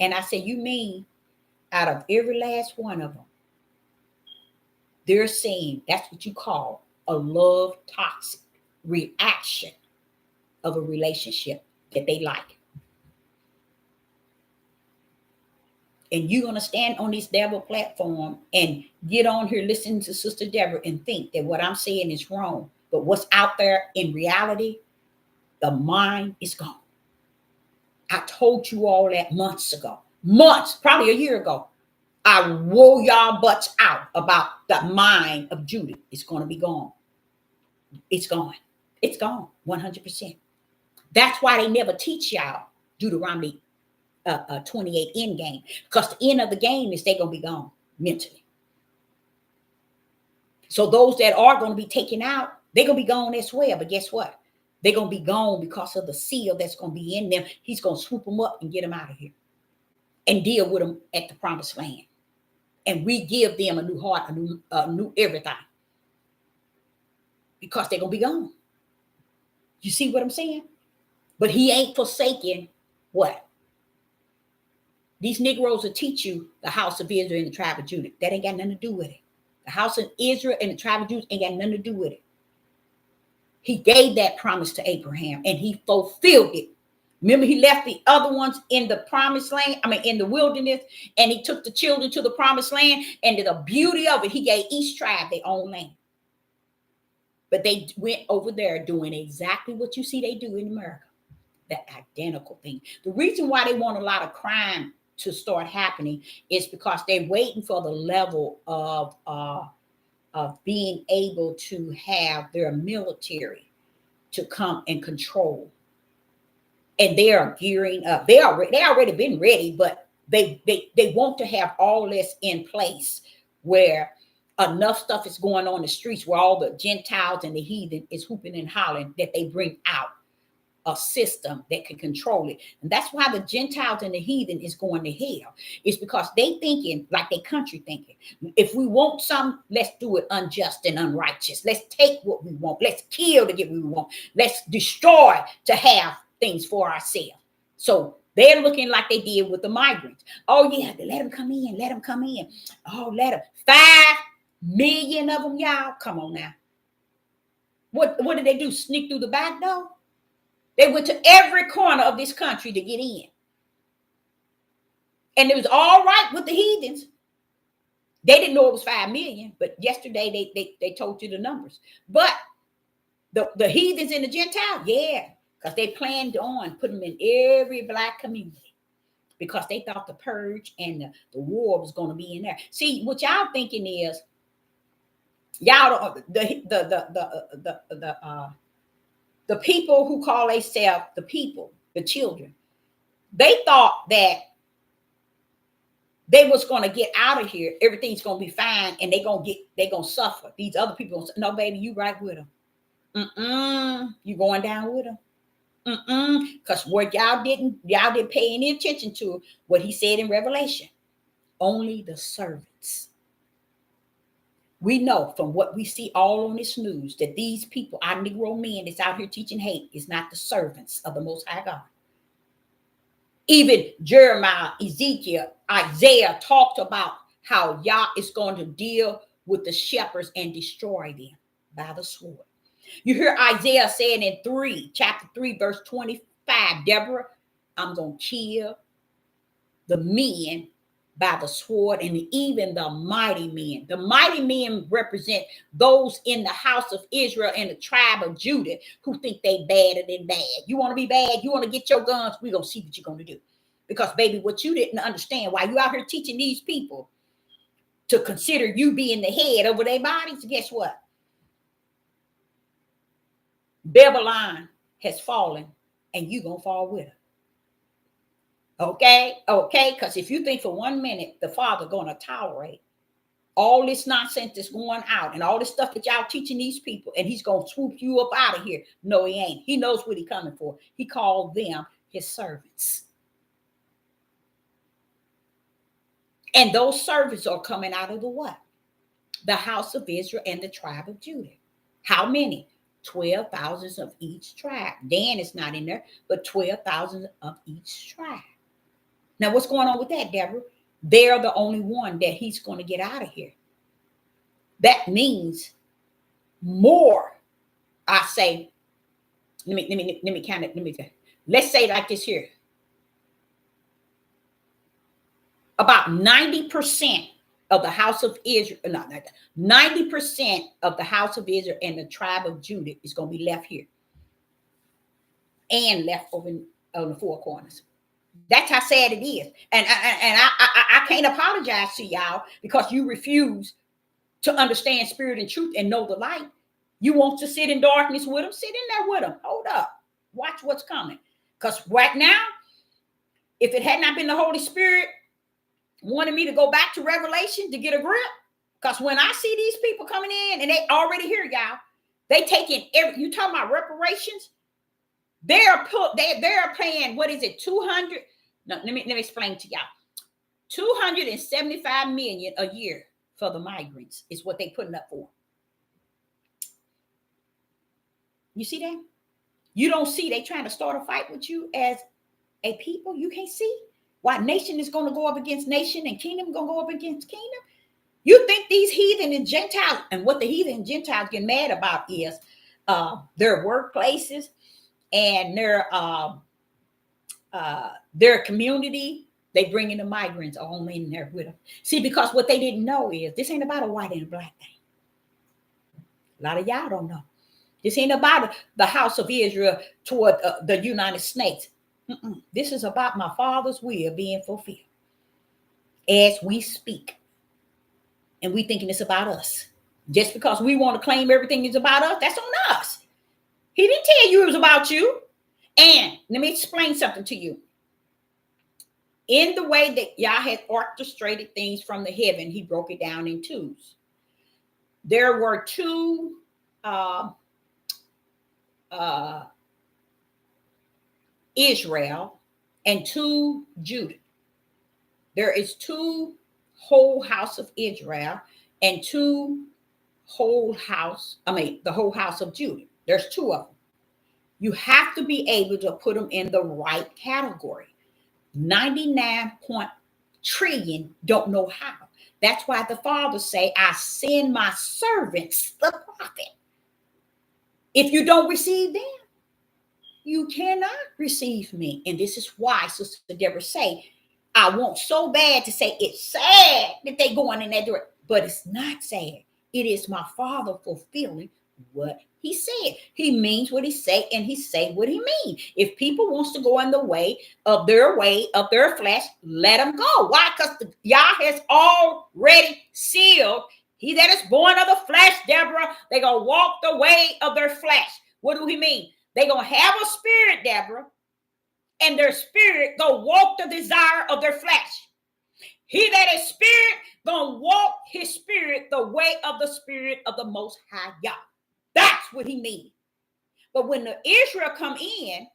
And I said, you mean out of every last one of them, they're saying that's what you call a love toxic reaction of a relationship that they like. And you're going to stand on this devil platform and get on here listening to Sister Deborah and think that what I'm saying is wrong. But what's out there in reality, the mind is gone. I told you all that months ago. Months, probably a year ago. I wore y'all butts out about the mind of Judah. It's going to be gone. It's gone. It's gone, 100%. That's why they never teach y'all Deuteronomy 28 end game, because the end of the game is they're going to be gone mentally. So those that are going to be taken out, they're going to be gone as well. But guess what? They're going to be gone because of the seal that's going to be in them. He's going to swoop them up and get them out of here and deal with them at the promised land. And we give them a new heart, a new everything, because they're going to be gone. You see what I'm saying? But he ain't forsaken what? These Negroes will teach you the house of Israel and the tribe of Judah. That ain't got nothing to do with it. The house of Israel and the tribe of Judah ain't got nothing to do with it. He gave that promise to Abraham and he fulfilled it. Remember, he left the other ones in the promised land, in the wilderness, and he took the children to the promised land. And the beauty of it, he gave each tribe their own land. But they went over there doing exactly what you see they do in America. That identical thing. The reason why they want a lot of crime to start happening is because they're waiting for the level of being able to have their military to come and control. And they are gearing up. They already been ready, but they want to have all this in place where enough stuff is going on the streets where all the Gentiles and the heathen is hooping and hollering that they bring out a system that can control it. And that's why the Gentiles and the heathen is going to hell. It's because they thinking like their country thinking. If we want something, let's do it unjust and unrighteous. Let's take what we want. Let's kill to get what we want. Let's destroy to have things for ourselves. So they're looking like they did with the migrants. Oh yeah, let them come in, let them come in. Oh, let them. 5 million of them, y'all. Come on now. What did they do? Sneak through the back door? They went to every corner of this country to get in. And it was all right with the heathens. They didn't know it was 5 million, but yesterday they told you the numbers. But the heathens and the Gentiles, yeah, because they planned on putting them in every black community because they thought the purge and the war was going to be in there. See, what y'all thinking is, y'all the people who call themselves the people, the children, they thought that they was going to get out of here, everything's going to be fine, and they going to suffer. These other people, no, baby, you right with them. You going down with them. Because what y'all didn't pay any attention to what he said in Revelation. Only the servants. We know from what we see all on this news that these people, our Negro men that's out here teaching hate, is not the servants of the Most High God. Even Jeremiah, Ezekiel, Isaiah talked about how Yah is going to deal with the shepherds and destroy them by the sword. You hear Isaiah saying in chapter 3, verse 25, Deborah, I'm going to kill the men by the sword, and even the mighty men. The mighty men represent those in the house of Israel and the tribe of Judah who think they badder than bad. You want to be bad? You want to get your guns? We're going to see what you're going to do. Because, baby, what you didn't understand, while you out here teaching these people to consider you being the head over their bodies, guess what? Babylon has fallen, and you're going to fall with her. Okay, because if you think for 1 minute the Father going to tolerate all this nonsense that's going out and all this stuff that y'all teaching these people, and he's going to swoop you up out of here. No, he ain't. He knows what he's coming for. He called them his servants. And those servants are coming out of the what? The house of Israel and the tribe of Judah. How many? 12,000 of each tribe. Dan is not in there, but 12,000 of each tribe. Now, what's going on with that, Deborah? They're the only one that he's going to get out of here. That means more. I say, let's say like this here. About 90% of the house of Israel, 90% of the house of Israel and the tribe of Judah is going to be left here and left over on the four corners. That's how sad it is. And I can't apologize to y'all because you refuse to understand spirit and truth and know the light. You want to sit in darkness with them? Sit in there with them. Hold up. Watch what's coming. Because right now, if it had not been the Holy Spirit wanted me to go back to Revelation to get a grip, because when I see these people coming in and they already here, y'all, they taking you talking about reparations? They're paying, what is it, 200? No, let me explain to y'all. 275 million a year for the migrants is what they putting up for. You see that? You don't see they trying to start a fight with you as a people. You can't see why nation is going to go up against nation and kingdom going to go up against kingdom. You think these heathen and Gentiles, and what the heathen and Gentiles get mad about is their workplaces and their community. They bring in the migrants all in there with them. See, because what they didn't know is this ain't about a white and a black thing. A lot of y'all don't know. This ain't about the house of Israel toward the United States. This is about my Father's will being fulfilled as we speak. And we thinking it's about us. Just because we want to claim everything is about us, that's on us. He didn't tell you it was about you. And let me explain something to you. In the way that Yah had orchestrated things from the heaven, he broke it down in twos. There were two Israel and two Judah. There is two whole house of Israel and the whole house of Judah. There's two of them. You have to be able to put them in the right category. 99 point trillion don't know how. That's why the Father say, I send my servants, the prophet. If you don't receive them, you cannot receive me. And this is why Sister Deborah say, I want so bad to say it's sad that they going in that direction, but it's not sad. It is my Father fulfilling what he said. He means what he say, and he say what he mean. If people wants to go in the way of their flesh, let them go. Why? Because Yah has already sealed. He that is born of the flesh, Deborah, they gonna walk the way of their flesh. What do he mean? They gonna have a spirit, Deborah, and their spirit gonna walk the desire of their flesh. He that is spirit gonna walk his spirit the way of the spirit of the Most High Yah. That's what he means. But when the Israel come in,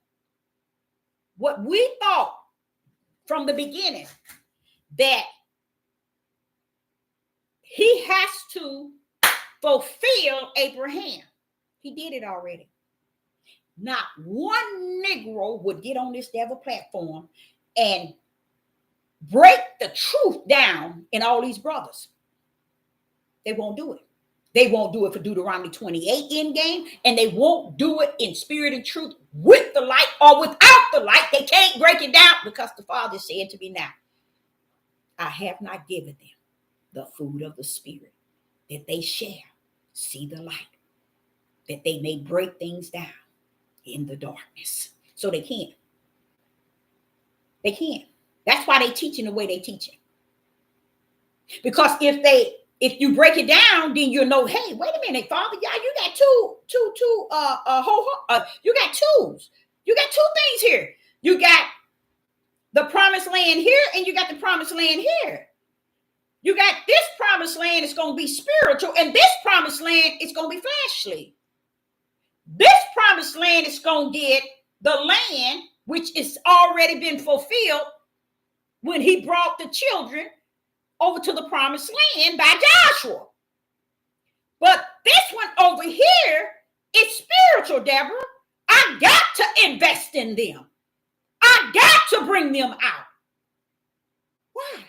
what we thought from the beginning, that he has to fulfill Abraham. He did it already. Not one Negro would get on this devil platform and break the truth down in all these brothers. They won't do it. They won't do it for Deuteronomy 28 in game, and they won't do it in spirit and truth with the light or without the light. They can't break it down because the Father said to me, now, I have not given them the food of the Spirit, that they shall see the light, that they may break things down in the darkness. So they can't. They can't. That's why they teaching the way they teaching. Because if you break it down, then you'll know, hey, wait a minute, Father, yeah, you got you got tools. You got two things here. You got the promised land here, and you got the promised land here. You got this promised land is going to be spiritual, and this promised land is going to be fleshly. This promised land is going to get the land which is already been fulfilled when he brought the children over to the promised land by Joshua. But this one over here is spiritual, Deborah. I got to invest in them. I got to bring them out. Why?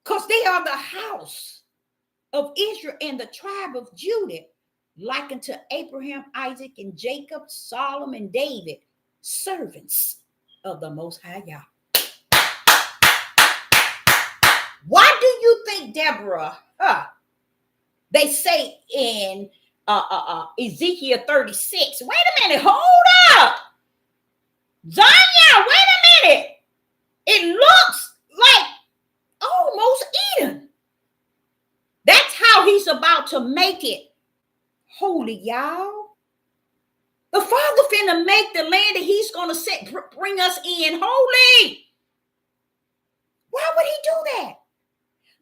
Because they are the house of Israel and the tribe of Judah, like unto Abraham, Isaac, and Jacob, Solomon, David, servants of the Most High Yah. Why do you think, Deborah, they say in Ezekiel 36, wait a minute, hold up. Zanya, wait a minute. It looks like almost Eden. That's how he's about to make it holy, y'all. The Father finna make the land that he's going to bring us in holy. Why would he do that?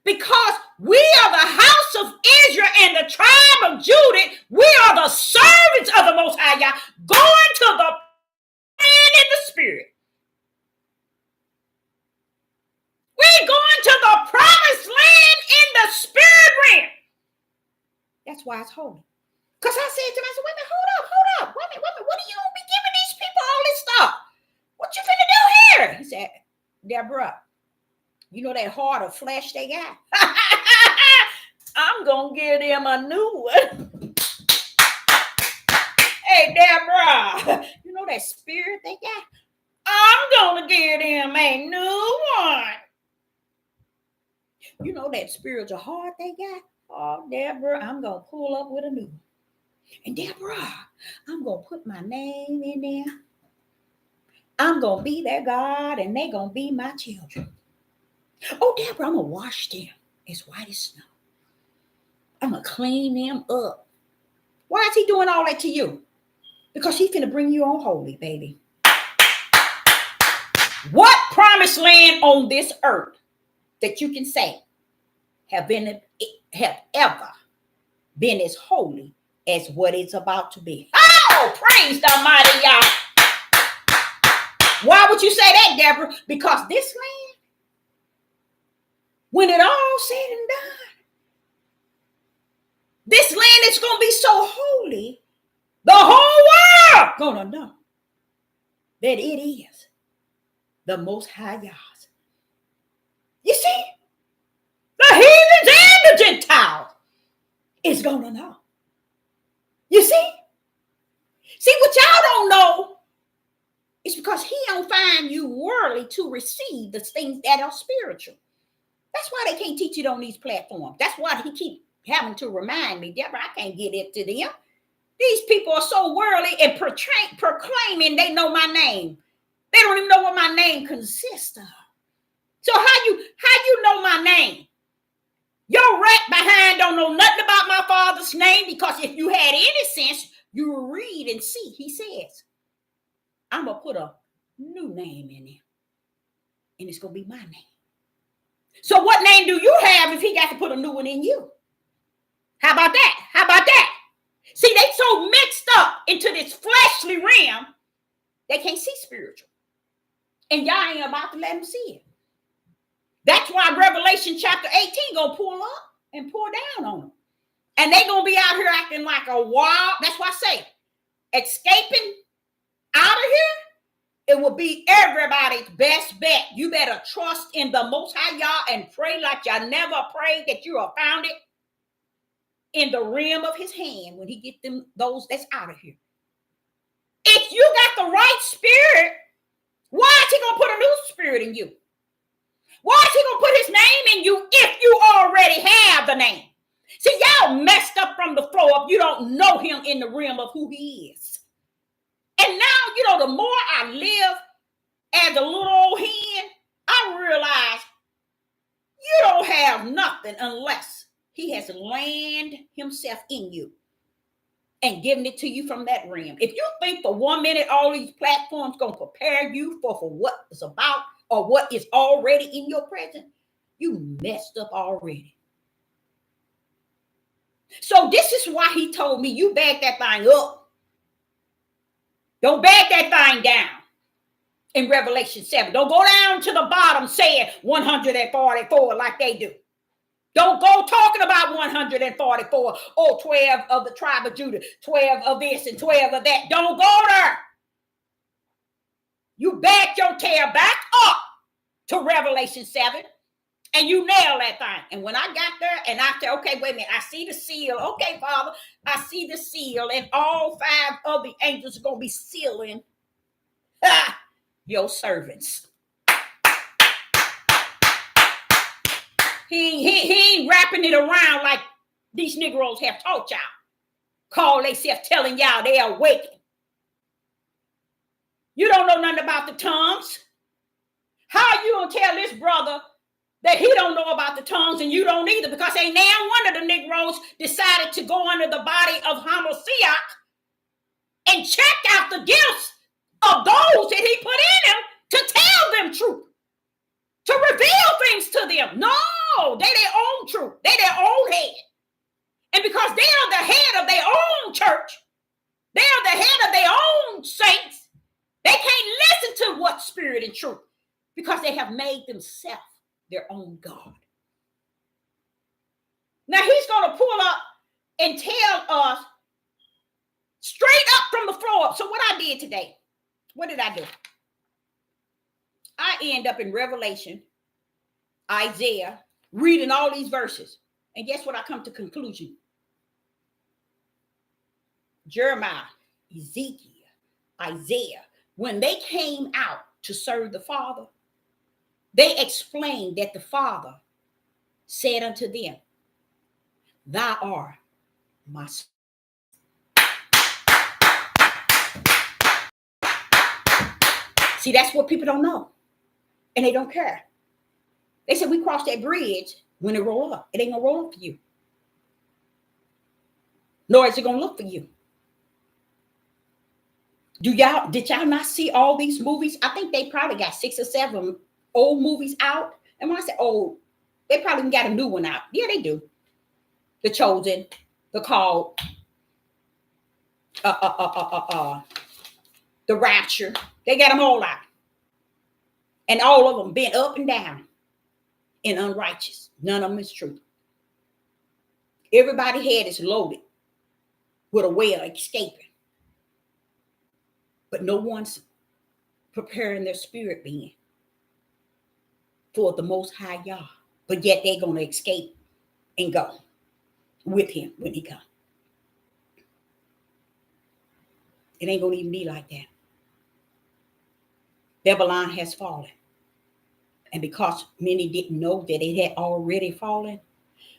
Because we are the house of Israel and the tribe of Judah. We are the servants of the Most High God, going to the land in the spirit. We're going to the promised land in the spirit realm. That's why it's holy. Because I said to myself, wait a minute, hold up. Wait a minute. What are you going to be giving these people all this stuff? What you finna do here? He said, Deborah, you know that heart of flesh they got? I'm going to give them a new one. Hey, Deborah, you know that spirit they got? I'm going to give them a new one. You know that spiritual heart they got? Oh, Deborah, I'm going to pull up with a new one. And Deborah, I'm going to put my name in there. I'm going to be their God, and they're going to be my children. Oh, Deborah, I'm going to wash them as white as snow. I'm going to clean them up. Why is he doing all that to you? Because he's going to bring you on holy, baby. What promised land on this earth that you can say have ever been as holy as what it's about to be? Oh, praise the mighty Yah. Why would you say that, Deborah? Because this land, when it all said and done, this land is going to be so holy The whole world gonna know that it is the Most High Yah's. You see, the heathens and the Gentiles is gonna know. You see? See, what y'all don't know is because he don't find you worthy to receive the things that are spiritual. That's why they can't teach it on these platforms. That's why he keep having to remind me, Deborah, I can't get it to them. These people are so worldly and proclaiming they know my name. They don't even know what my name consists of. So how you know my name? Your rat behind don't know nothing about my Father's name, because if you had any sense, you will read and see. He says, I'm going to put a new name in there, and it's going to be my name. So what name do you have if he got to put a new one in you? How about that? How about that? See, they so mixed up into this fleshly realm, they can't see spiritual. And y'all ain't about to let them see it. That's why Revelation chapter 18 going to pull up and pour down on them. And they going to be out here acting like a wild. That's why I say, escaping out of here, it will be everybody's best bet. You better trust in the Most High Yah and pray like you never prayed, that you are founded in the realm of his hand when he get them, those that's out of here. If you got the right spirit, why is he going to put a new spirit in you? Why is he going to put his name in you if you already have the name? See, y'all messed up from the floor up. You don't know him in the realm of who he is. And now, the more I live as a little old hen, I realize you don't have nothing unless he has landed himself in you and given it to you from that realm. If you think for 1 minute all these platforms going to prepare you for what it's about or what is already in your presence, you messed up already. So this is why he told me, you back that thing up. Don't back that thing down in Revelation 7. Don't go down to the bottom saying 144 like they do. Don't go talking about 144. Oh, 12 of the tribe of Judah, 12 of this and 12 of that. Don't go there. You back your tail back up to Revelation 7 and you nail that thing. And when I got there and I said, okay, wait a minute, I see the seal. Okay, Father, I see the seal, and all 5 of the angels are going to be sealing your servants. He ain't wrapping it around like these Negroes have taught y'all. Call themselves telling y'all they are awakened. You don't know nothing about the tongues. How are you going to tell this brother that he don't know about the tongues and you don't either? Because ain't now one of the Negroes decided to go under the body of Hamashiach and check out the gifts of those that he put in him to tell them truth, to reveal things to them. No, they their own truth. They their own head. And because they are the head of their own church, they are the head of their own saints, they can't listen to what spirit and truth, because they have made themselves their own God. Now he's going to pull up and tell us straight up from the floor up. So what I did today, what did I do? I end up in Revelation, Isaiah, reading all these verses. And guess what? I come to conclusion. Jeremiah, Ezekiel, Isaiah, when they came out to serve the Father, they explained that the Father said unto them, thou art my son. See, that's what people don't know. And they don't care. They said, we crossed that bridge when it roll up. It ain't gonna roll up for you. Nor is it gonna look for you. Did y'all not see all these movies? I think they probably got 6 or 7 old movies out. And when I say old, they probably got a new one out. Yeah, they do. The Chosen, The Called, The Rapture. They got them all out. And all of them been up and down and unrighteous. None of them is true. Everybody's head is loaded with a way of escaping. But no one's preparing their spirit being for the Most High Yah. But yet they're going to escape and go with him when he comes. It ain't going to even be like that. Babylon has fallen. And because many didn't know that it had already fallen,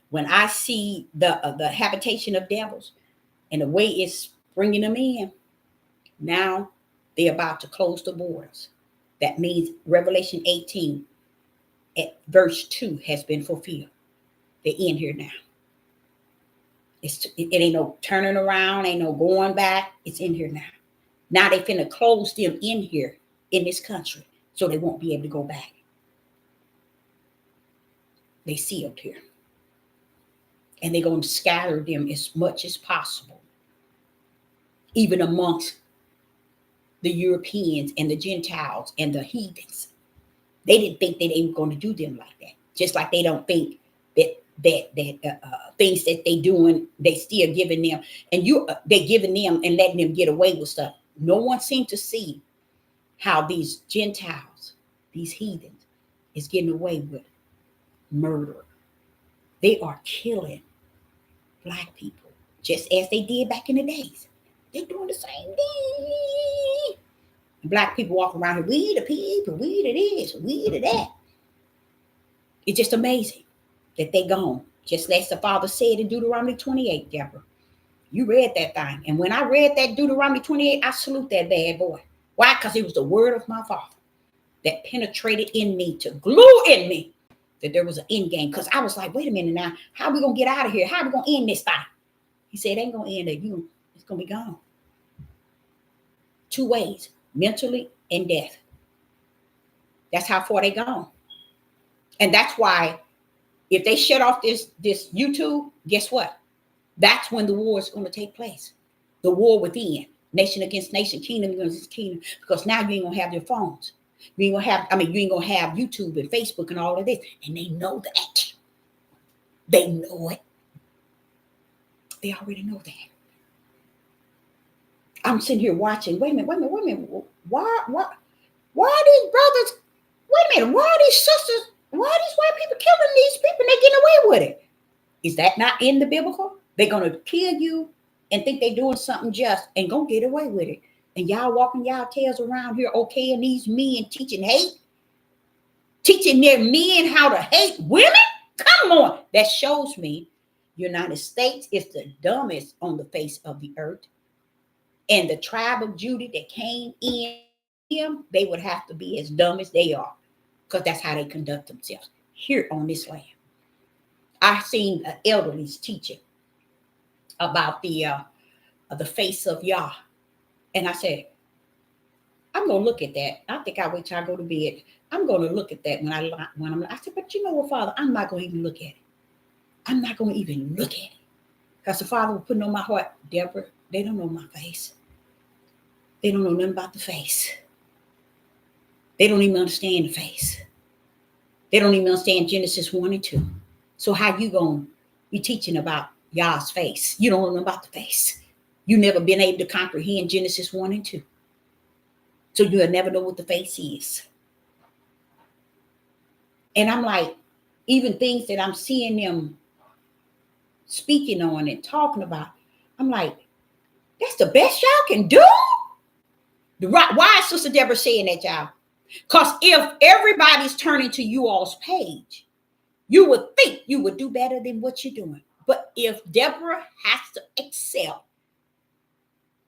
when I see the habitation of devils and the way it's bringing them in, now they're about to close the borders. That means Revelation 18 at verse 2 has been fulfilled. They're in here now. It ain't no turning around, ain't no going back. It's in here now. Now they finna close them in here in this country so they won't be able to go back. They sealed here. And they're going to scatter them as much as possible, even amongst the Europeans and the Gentiles and the heathens. They didn't think that they were going to do them like that. Just like they don't think that things that they doing, they still giving them, and they giving them and letting them get away with stuff. No one seemed to see how these Gentiles, these heathens, is getting away with murder. They are killing Black people just as they did back in the days. They're doing the same thing. Black people walk around here, we the people, we the this, we the that. It's just amazing that they gone. Just as the Father said in Deuteronomy 28, Deborah. You read that thing. And when I read that Deuteronomy 28, I salute that bad boy. Why? Because it was the word of my Father that penetrated in me, to glue in me, that there was an end game. Because I was like, wait a minute now, how are we going to get out of here? How are we going to end this thing? He said, it ain't going to end it. It's going to be gone. Two ways, mentally and death. That's how far they gone. And that's why if they shut off this YouTube, guess what? That's when the war is going to take place. The war within, nation against nation, kingdom against kingdom. Because now you ain't going to have your phones. You ain't going to have YouTube and Facebook and all of this. And they know that. They know it. They already know that. I'm sitting here watching. Wait a minute. Why are these brothers? Wait a minute. Why are these sisters? Why are these white people killing these people and they getting away with it? Is that not in the biblical? They're going to kill you and think they're doing something just and going to get away with it. And y'all walking y'all tails around here okaying these men teaching hate? Teaching their men how to hate women? Come on. That shows me United States is the dumbest on the face of the earth. And the tribe of Judah that came in, they would have to be as dumb as they are. Because that's how they conduct themselves here on this land. I've seen elderlies teaching about the face of Yah. And I said, I'm going to look at that. I think I'll wait till I go to bed. I'm going to look at that I said, but you know what, Father, I'm not going to even look at it. I'm not going to even look at it. Because the Father will put on my heart, Deborah, they don't know my face. They don't know nothing about the face. They don't even understand the face. They don't even understand Genesis 1 and 2. So how you going to be teaching about Yah's face? You don't know about the face. You never been able to comprehend Genesis 1 and 2. So you'll never know what the face is. And I'm like, even things that I'm seeing them speaking on and talking about, I'm like, that's the best y'all can do? Why is Sister Deborah saying that, y'all? Because if everybody's turning to you all's page, you would think you would do better than what you're doing. But if Deborah has to accept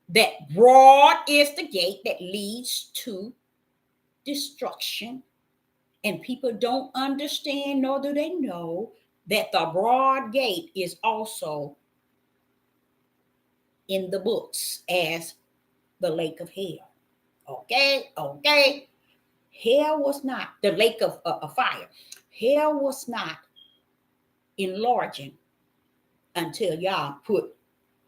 that broad is the gate that leads to destruction, and people don't understand, nor do they know that the broad gate is also in the books as the lake of hell. Okay. Hell was not the lake of fire. Hell was not enlarging until y'all put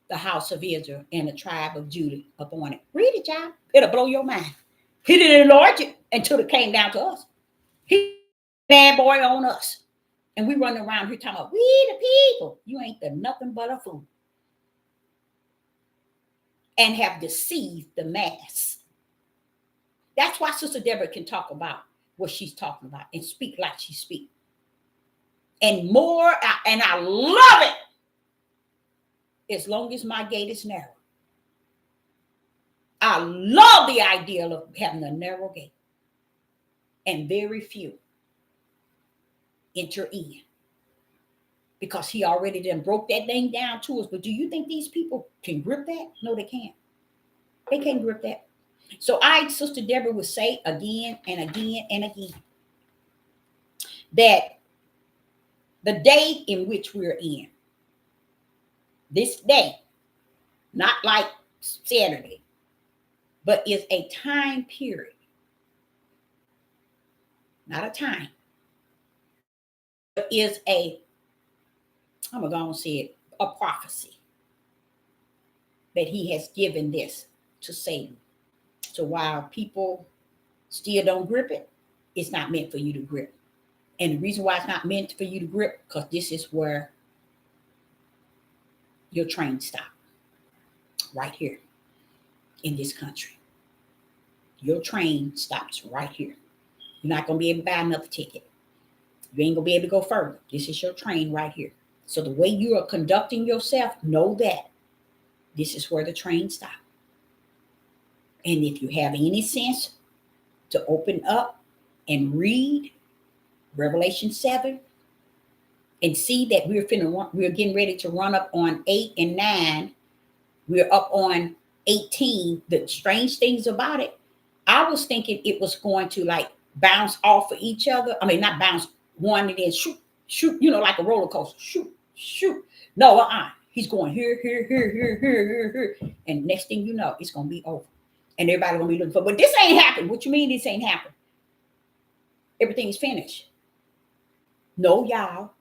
the house of Israel and the tribe of Judah upon it. Read it, y'all. It'll blow your mind. He didn't enlarge it until it came down to us. He bad boy on us. And we running around here talking about, we the people. You ain't the nothing but a fool. And have deceived the mass. That's why Sister Deborah can talk about what she's talking about and speak like she speaks. And more, and I love it as long as my gate is narrow. I love the idea of having a narrow gate and very few enter in, because he already done broke that thing down to us. But do you think these people can grip that? No, they can't. They can't grip that. So Sister Deborah would say again and again and again that the day in which we're in, this day, not like Saturday, but is a time period, not a time, but is I'm going to say it, a prophecy that he has given this to Satan. So while people still don't grip it, it's not meant for you to grip. And the reason why it's not meant for you to grip, because this is where your train stops, right here in this country. Your train stops right here. You're not going to be able to buy another ticket. You ain't going to be able to go further. This is your train right here. So the way you are conducting yourself, know that this is where the train stops. And if you have any sense to open up and read Revelation 7 and see that we're getting ready to run up on 8 and 9. We're up on 18. The strange things about it, I was thinking it was going to like bounce off of each other. I mean, not bounce one and then shoot, like a roller coaster. Shoot. No, he's going here. And next thing you know, it's going to be over. And everybody going to be looking for, but this ain't happened. What you mean this ain't happened? Everything's finished. No, y'all.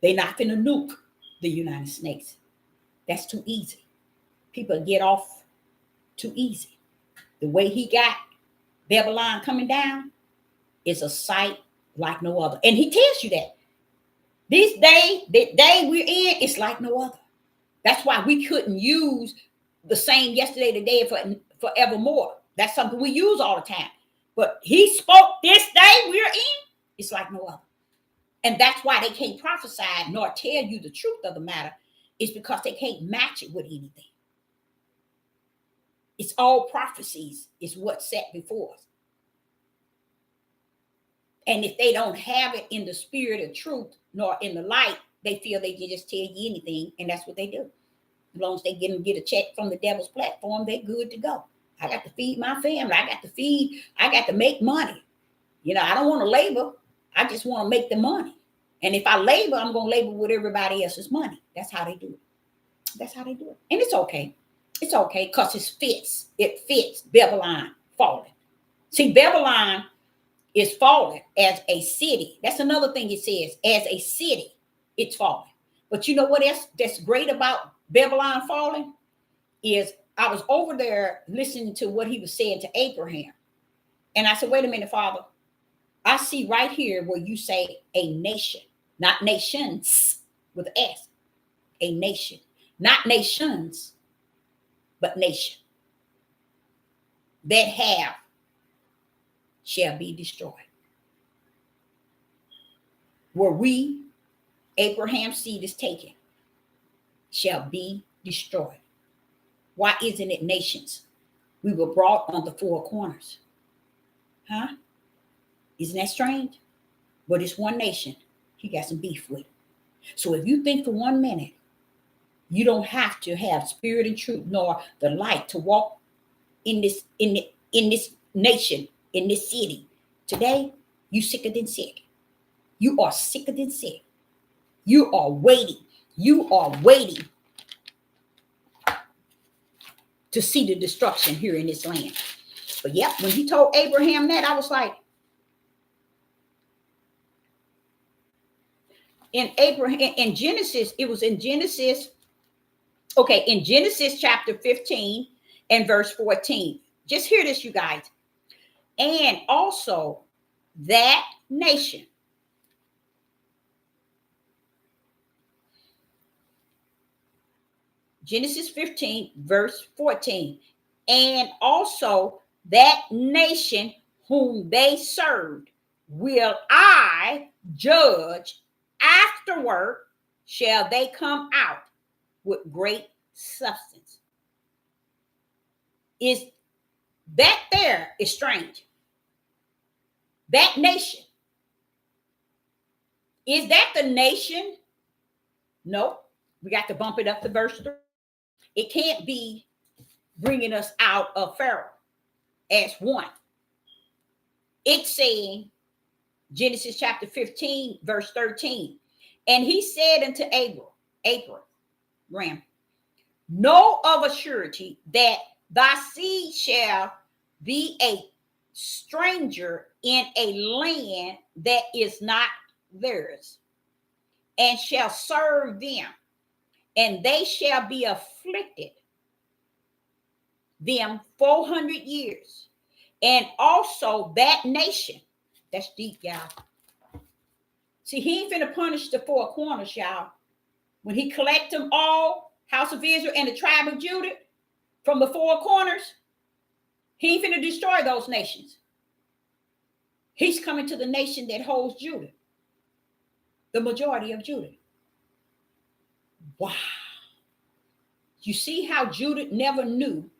They're not finna nuke the United States. That's too easy. People get off too easy. The way he got Babylon coming down is a sight like no other. And he tells you that. This day, the day we're in, it's like no other. That's why we couldn't use the same yesterday, today, forevermore. That's something we use all the time. But he spoke this day we're in, it's like no other. And that's why they can't prophesy nor tell you the truth of the matter, is because they can't match it with anything. It's all prophecies is what's set before us. And if they don't have it in the spirit of truth nor in the light, they feel they can just tell you anything, and that's what they do. As long as they get a check from the devil's platform, they're good to go. I got to feed my family. I got to make money. I don't want to labor. I just want to make the money. And if I labor, I'm going to labor with everybody else's money. That's how they do it. That's how they do it. And it's okay. It's okay because it fits Babylon falling. See, Babylon is falling as a city. That's another thing it says. As a city, it's falling. But you know what else that's great about Babylon falling is I was over there listening to what he was saying to Abraham. And I said, wait a minute, Father. I see right here where you say a nation, not nations with an S, a nation, not nations, but nation that have shall be destroyed. Where we, Abraham's seed is taken, shall be destroyed. Why isn't it nations? We were brought on the four corners. Huh? Isn't that strange? But it's one nation he got some beef with. So if you think for 1 minute, you don't have to have spirit and truth nor the light to walk in this nation, in this city. Today, you sicker than sick. You are sicker than sick. You are waiting. You are waiting to see the destruction here in this land. But yeah, when he told Abraham that, I was like, in Genesis, it was in Genesis. Okay, in Genesis chapter 15 and verse 14. Just hear this, you guys. And also that nation. Genesis 15, verse 14. And also that nation whom they served will I judge. Afterward shall they come out with great substance. Is that there is strange? That nation. Is that the nation? No. We got to bump it up to verse 3. It can't be bringing us out of Pharaoh as one. It's saying, Genesis chapter 15, verse 13. And he said unto Abram, know of a surety that thy seed shall be a stranger in a land that is not theirs, and shall serve them, and they shall be afflicted them 400 years. And also that nation, that's deep, y'all. See, he ain't finna punish the four corners, y'all. When he collect them all, house of Israel and the tribe of Judah, from the four corners, he ain't finna destroy those nations. He's coming to the nation that holds Judah, the majority of Judah. Wow. You see how Judah never knew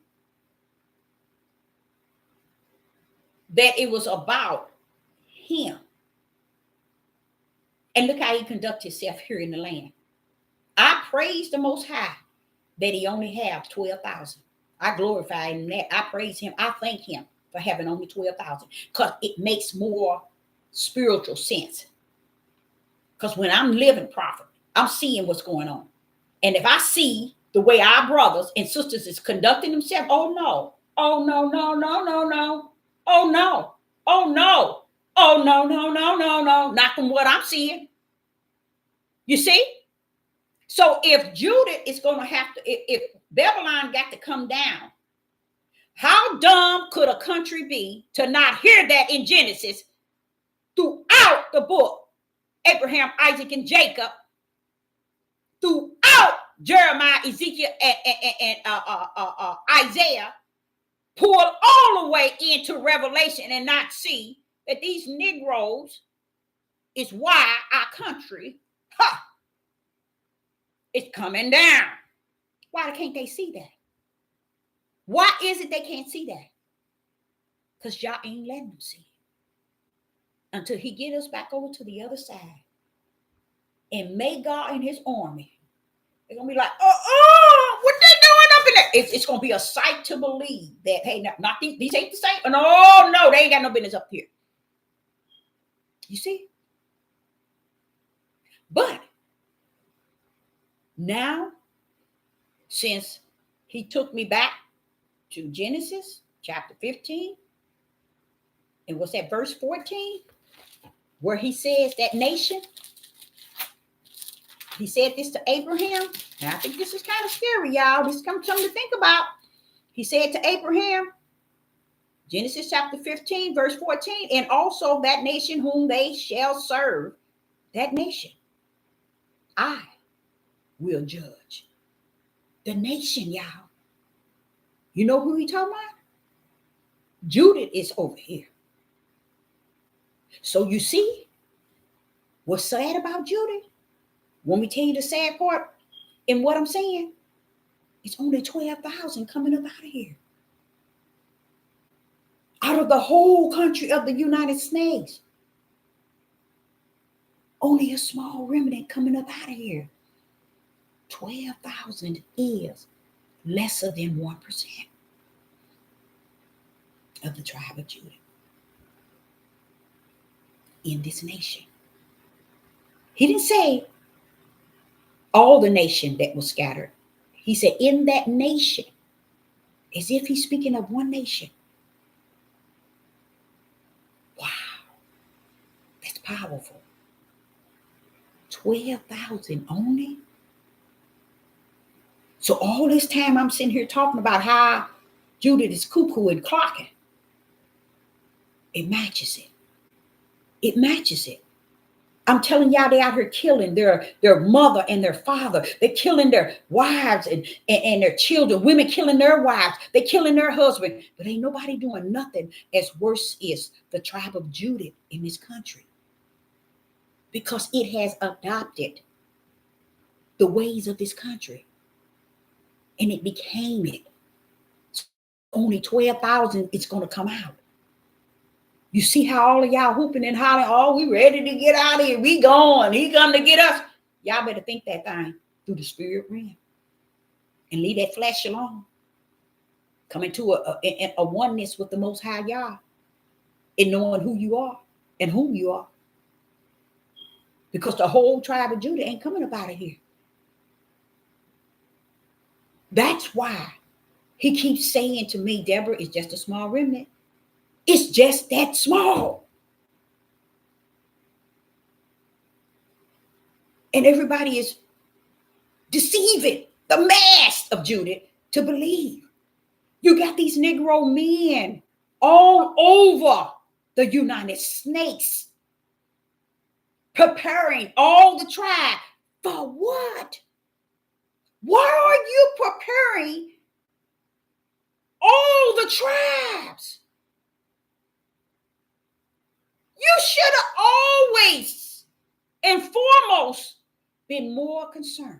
that it was about him. And look how he conducted himself here in the land. I praise the Most High that he only have 12,000. I glorify him that. I praise him. I thank him for having only 12,000, because it makes more spiritual sense. Because when I'm living prophet, I'm seeing what's going on. And if I see the way our brothers and sisters is conducting themselves, oh no, oh no, no, no, no, no, oh no, oh no, oh no, no, no, no, no, not from what I'm seeing. You see? So if Judah is going to have to, if Babylon got to come down, how dumb could a country be to not hear that in Genesis throughout the book? Abraham, Isaac, and Jacob, throughout Jeremiah, Ezekiel, and Isaiah, pulled all the way into Revelation and not see that these Negroes is why our country, it's coming down. Why can't they see that? Why is it they can't see that? Because y'all ain't letting them see it until he get us back over to the other side. And may God and his army, they're going to be like, what they doing up in there? It's going to be a sight to believe that, hey, not these ain't the same. No, they ain't got no business up here. You see? But now, since he took me back to Genesis chapter 15, and what's that, verse 14, where he says that nation, he said this to Abraham. Now, I think this is kind of scary, y'all. This is something to think about. He said to Abraham, Genesis chapter 15, verse 14, and also that nation whom they shall serve, that nation, I will judge. The nation, y'all. You know who he talking about? Judah is over here. So you see what's sad about Judah? When we tell you the sad part in what I'm saying, it's only 12,000 coming up out of here. Out of the whole country of the United States, only a small remnant coming up out of here. 12,000 is lesser than 1% of the tribe of Judah in this nation. He didn't say all the nation that was scattered. He said in that nation, as if he's speaking of one nation. Wow, that's powerful. 12,000 only. So all this time I'm sitting here talking about how Judah is cuckoo and clocking. It matches it. It matches it. I'm telling y'all, they out here killing their mother and their father. They're killing their wives and their children. Women killing their wives. They're killing their husband. But ain't nobody doing nothing as worse is the tribe of Judah in this country. Because it has adopted the ways of this country. And it became it. Only 12,000 is going to come out. You see how all of y'all hooping and hollering, oh, we ready to get out of here. We going. He come to get us. Y'all better think that thing through the spirit realm. And leave that flesh alone. Come into a oneness with the Most High Yah. In knowing who you are and whom you are. Because the whole tribe of Judah ain't coming up out of here. That's why he keeps saying to me, Deborah, it's just a small remnant. It's just that small. And everybody is deceiving the mass of Judah to believe. You got these Negro men all over the United States preparing all the tribe for what? Why are you preparing all the tribes? You should have always and foremost been more concerned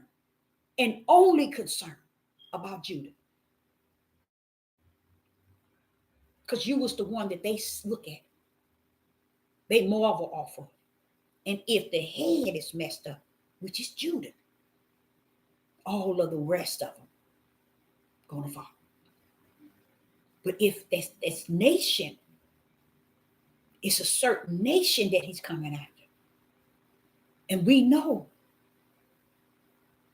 and only concerned about Judah. Because you was the one that they look at. They marvel off of. And if the head is messed up, which is Judah, all of the rest of them gonna fall. But if this nation, it's a certain nation that he's coming after. And we know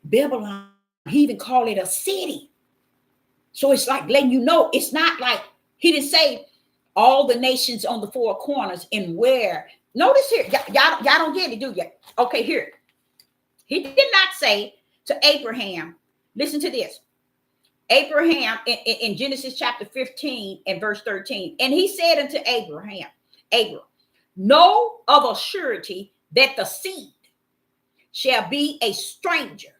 Babylon, he even called it a city. So it's like letting you know, it's not like he didn't say all the nations on the four corners and where. Notice here, y'all don't get it, do you? Okay, here. He did not say to Abraham, listen to this. Abraham in Genesis chapter 15 and verse 13. And he said unto Abraham, know of a surety that the seed shall be a stranger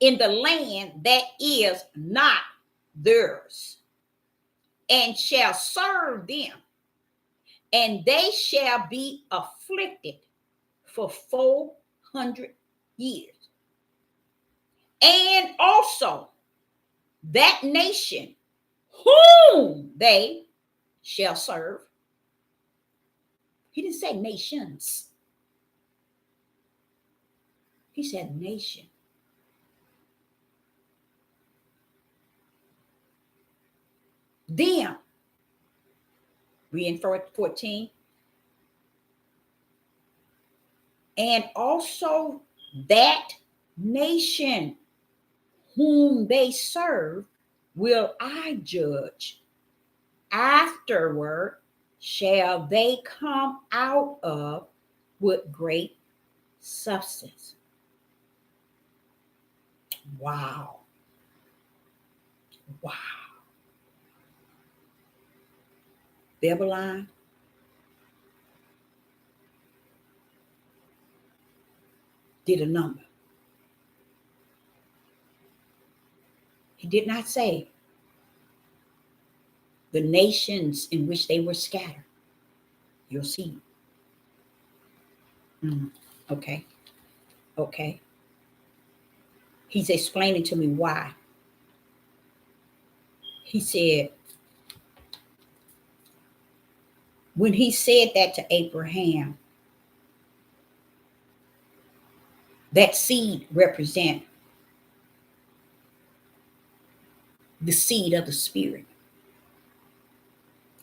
in the land that is not theirs, and shall serve them, and they shall be afflicted for 400 years. And also that nation whom they shall serve. He didn't say nations. He said nation. Them. We in 14. And also that nation whom they serve will I judge. Afterward shall they come out of with great substance. Wow. Wow. Babylon did a number. He did not say the nations in which they were scattered. You'll see. Okay. He's explaining to me why. He said, when he said that to Abraham, that seed represent the seed of the spirit,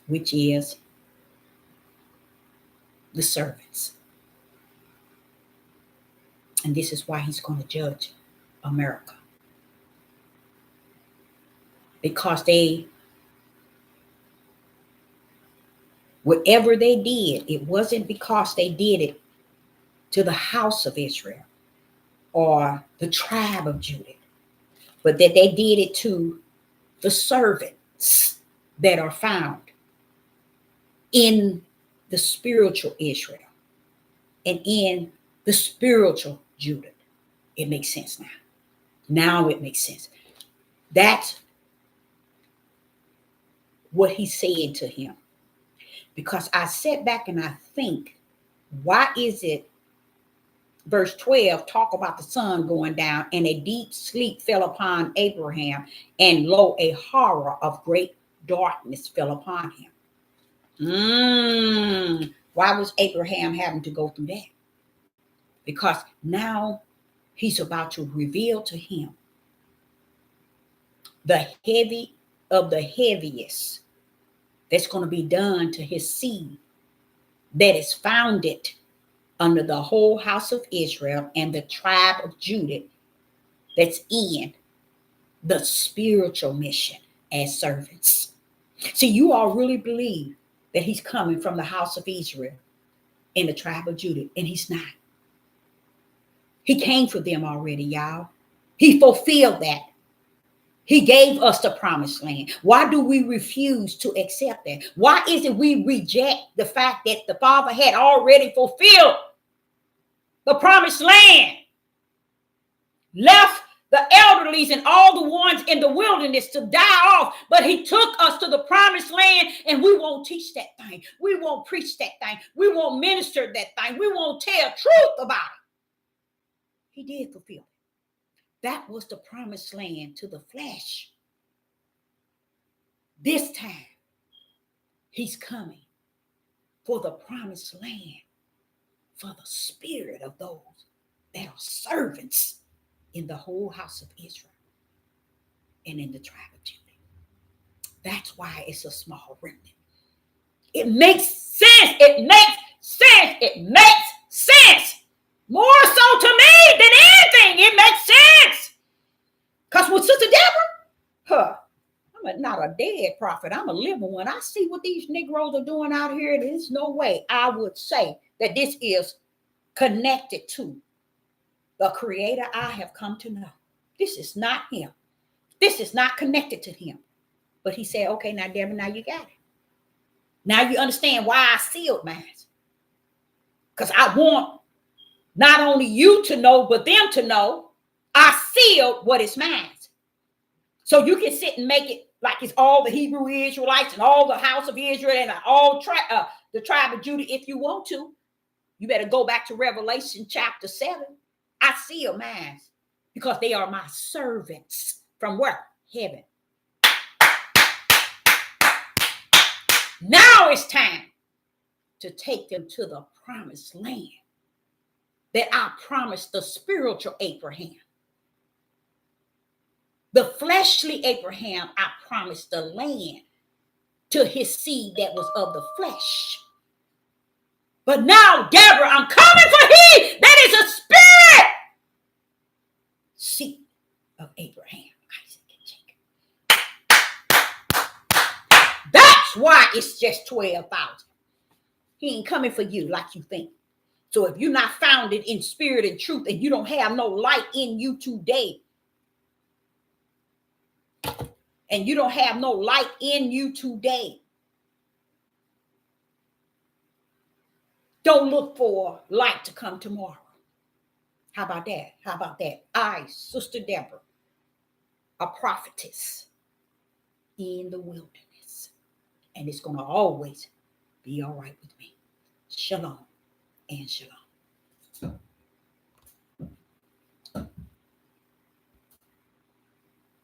which is the servants. And this is why he's going to judge America. Because whatever they did, it wasn't because they did it to the house of Israel or the tribe of Judah, but that they did it to the servants that are found in the spiritual Israel. and in the spiritual Judah. It makes sense now. Now it makes sense. That's what he said to him. Because I sat back and I think, why is it verse 12 talk about the sun going down, and a deep sleep fell upon Abraham, and lo, a horror of great darkness fell upon him. Why was Abraham having to go through that? Because now he's about to reveal to him the heavy of the heaviest that's going to be done to his seed that is founded under the whole house of Israel and the tribe of Judah that's in the spiritual mission as servants. See, you all really believe that he's coming from the house of Israel and the tribe of Judah, and he's not. He came for them already, y'all. He fulfilled that. He gave us the promised land. Why do we refuse to accept that? Why is it we reject the fact that the Father had already fulfilled the promised land? Left the elderlies and all the ones in the wilderness to die off, but he took us to the promised land, and we won't teach that thing. We won't preach that thing. We won't minister that thing. We won't tell truth about it. He did fulfill it. That was the promised land to the flesh. This time, he's coming for the promised land, for the spirit of those that are servants in the whole house of Israel and in the tribe of Judah. That's why it's a small remnant. It makes sense. It makes sense. It makes sense. More so to me than anything. It makes sense. Because with Sister Deborah, I'm not a dead prophet. I'm a living one. I see what these Negroes are doing out here. There's no way I would say that this is connected to the Creator I have come to know. This is not him. This is not connected to him. But he said, okay, now, Deborah, now you got it. Now you understand why I sealed mine. Because I want not only you to know, but them to know I sealed what is mine. So you can sit and make it like it's all the Hebrew Israelites and all the house of Israel and all the tribe of Judah if you want to. You better go back to Revelation chapter 7. I seal mine because they are my servants. From where? Heaven. Now it's time to take them to the promised land that I promised the spiritual Abraham. The fleshly Abraham, I promised the land to his seed that was of the flesh. But now, Deborah, I'm coming for he that is a spirit. Seed of Abraham, Isaac, and Jacob. That's why it's just 12,000. He ain't coming for you like you think. So if you're not founded in spirit and truth and you don't have no light in you today, and you don't have no light in you today, don't look for light to come tomorrow. How about that? How about that? I, Sister Deborah, a prophetess in the wilderness. And it's going to always be all right with me. Shalom and shalom.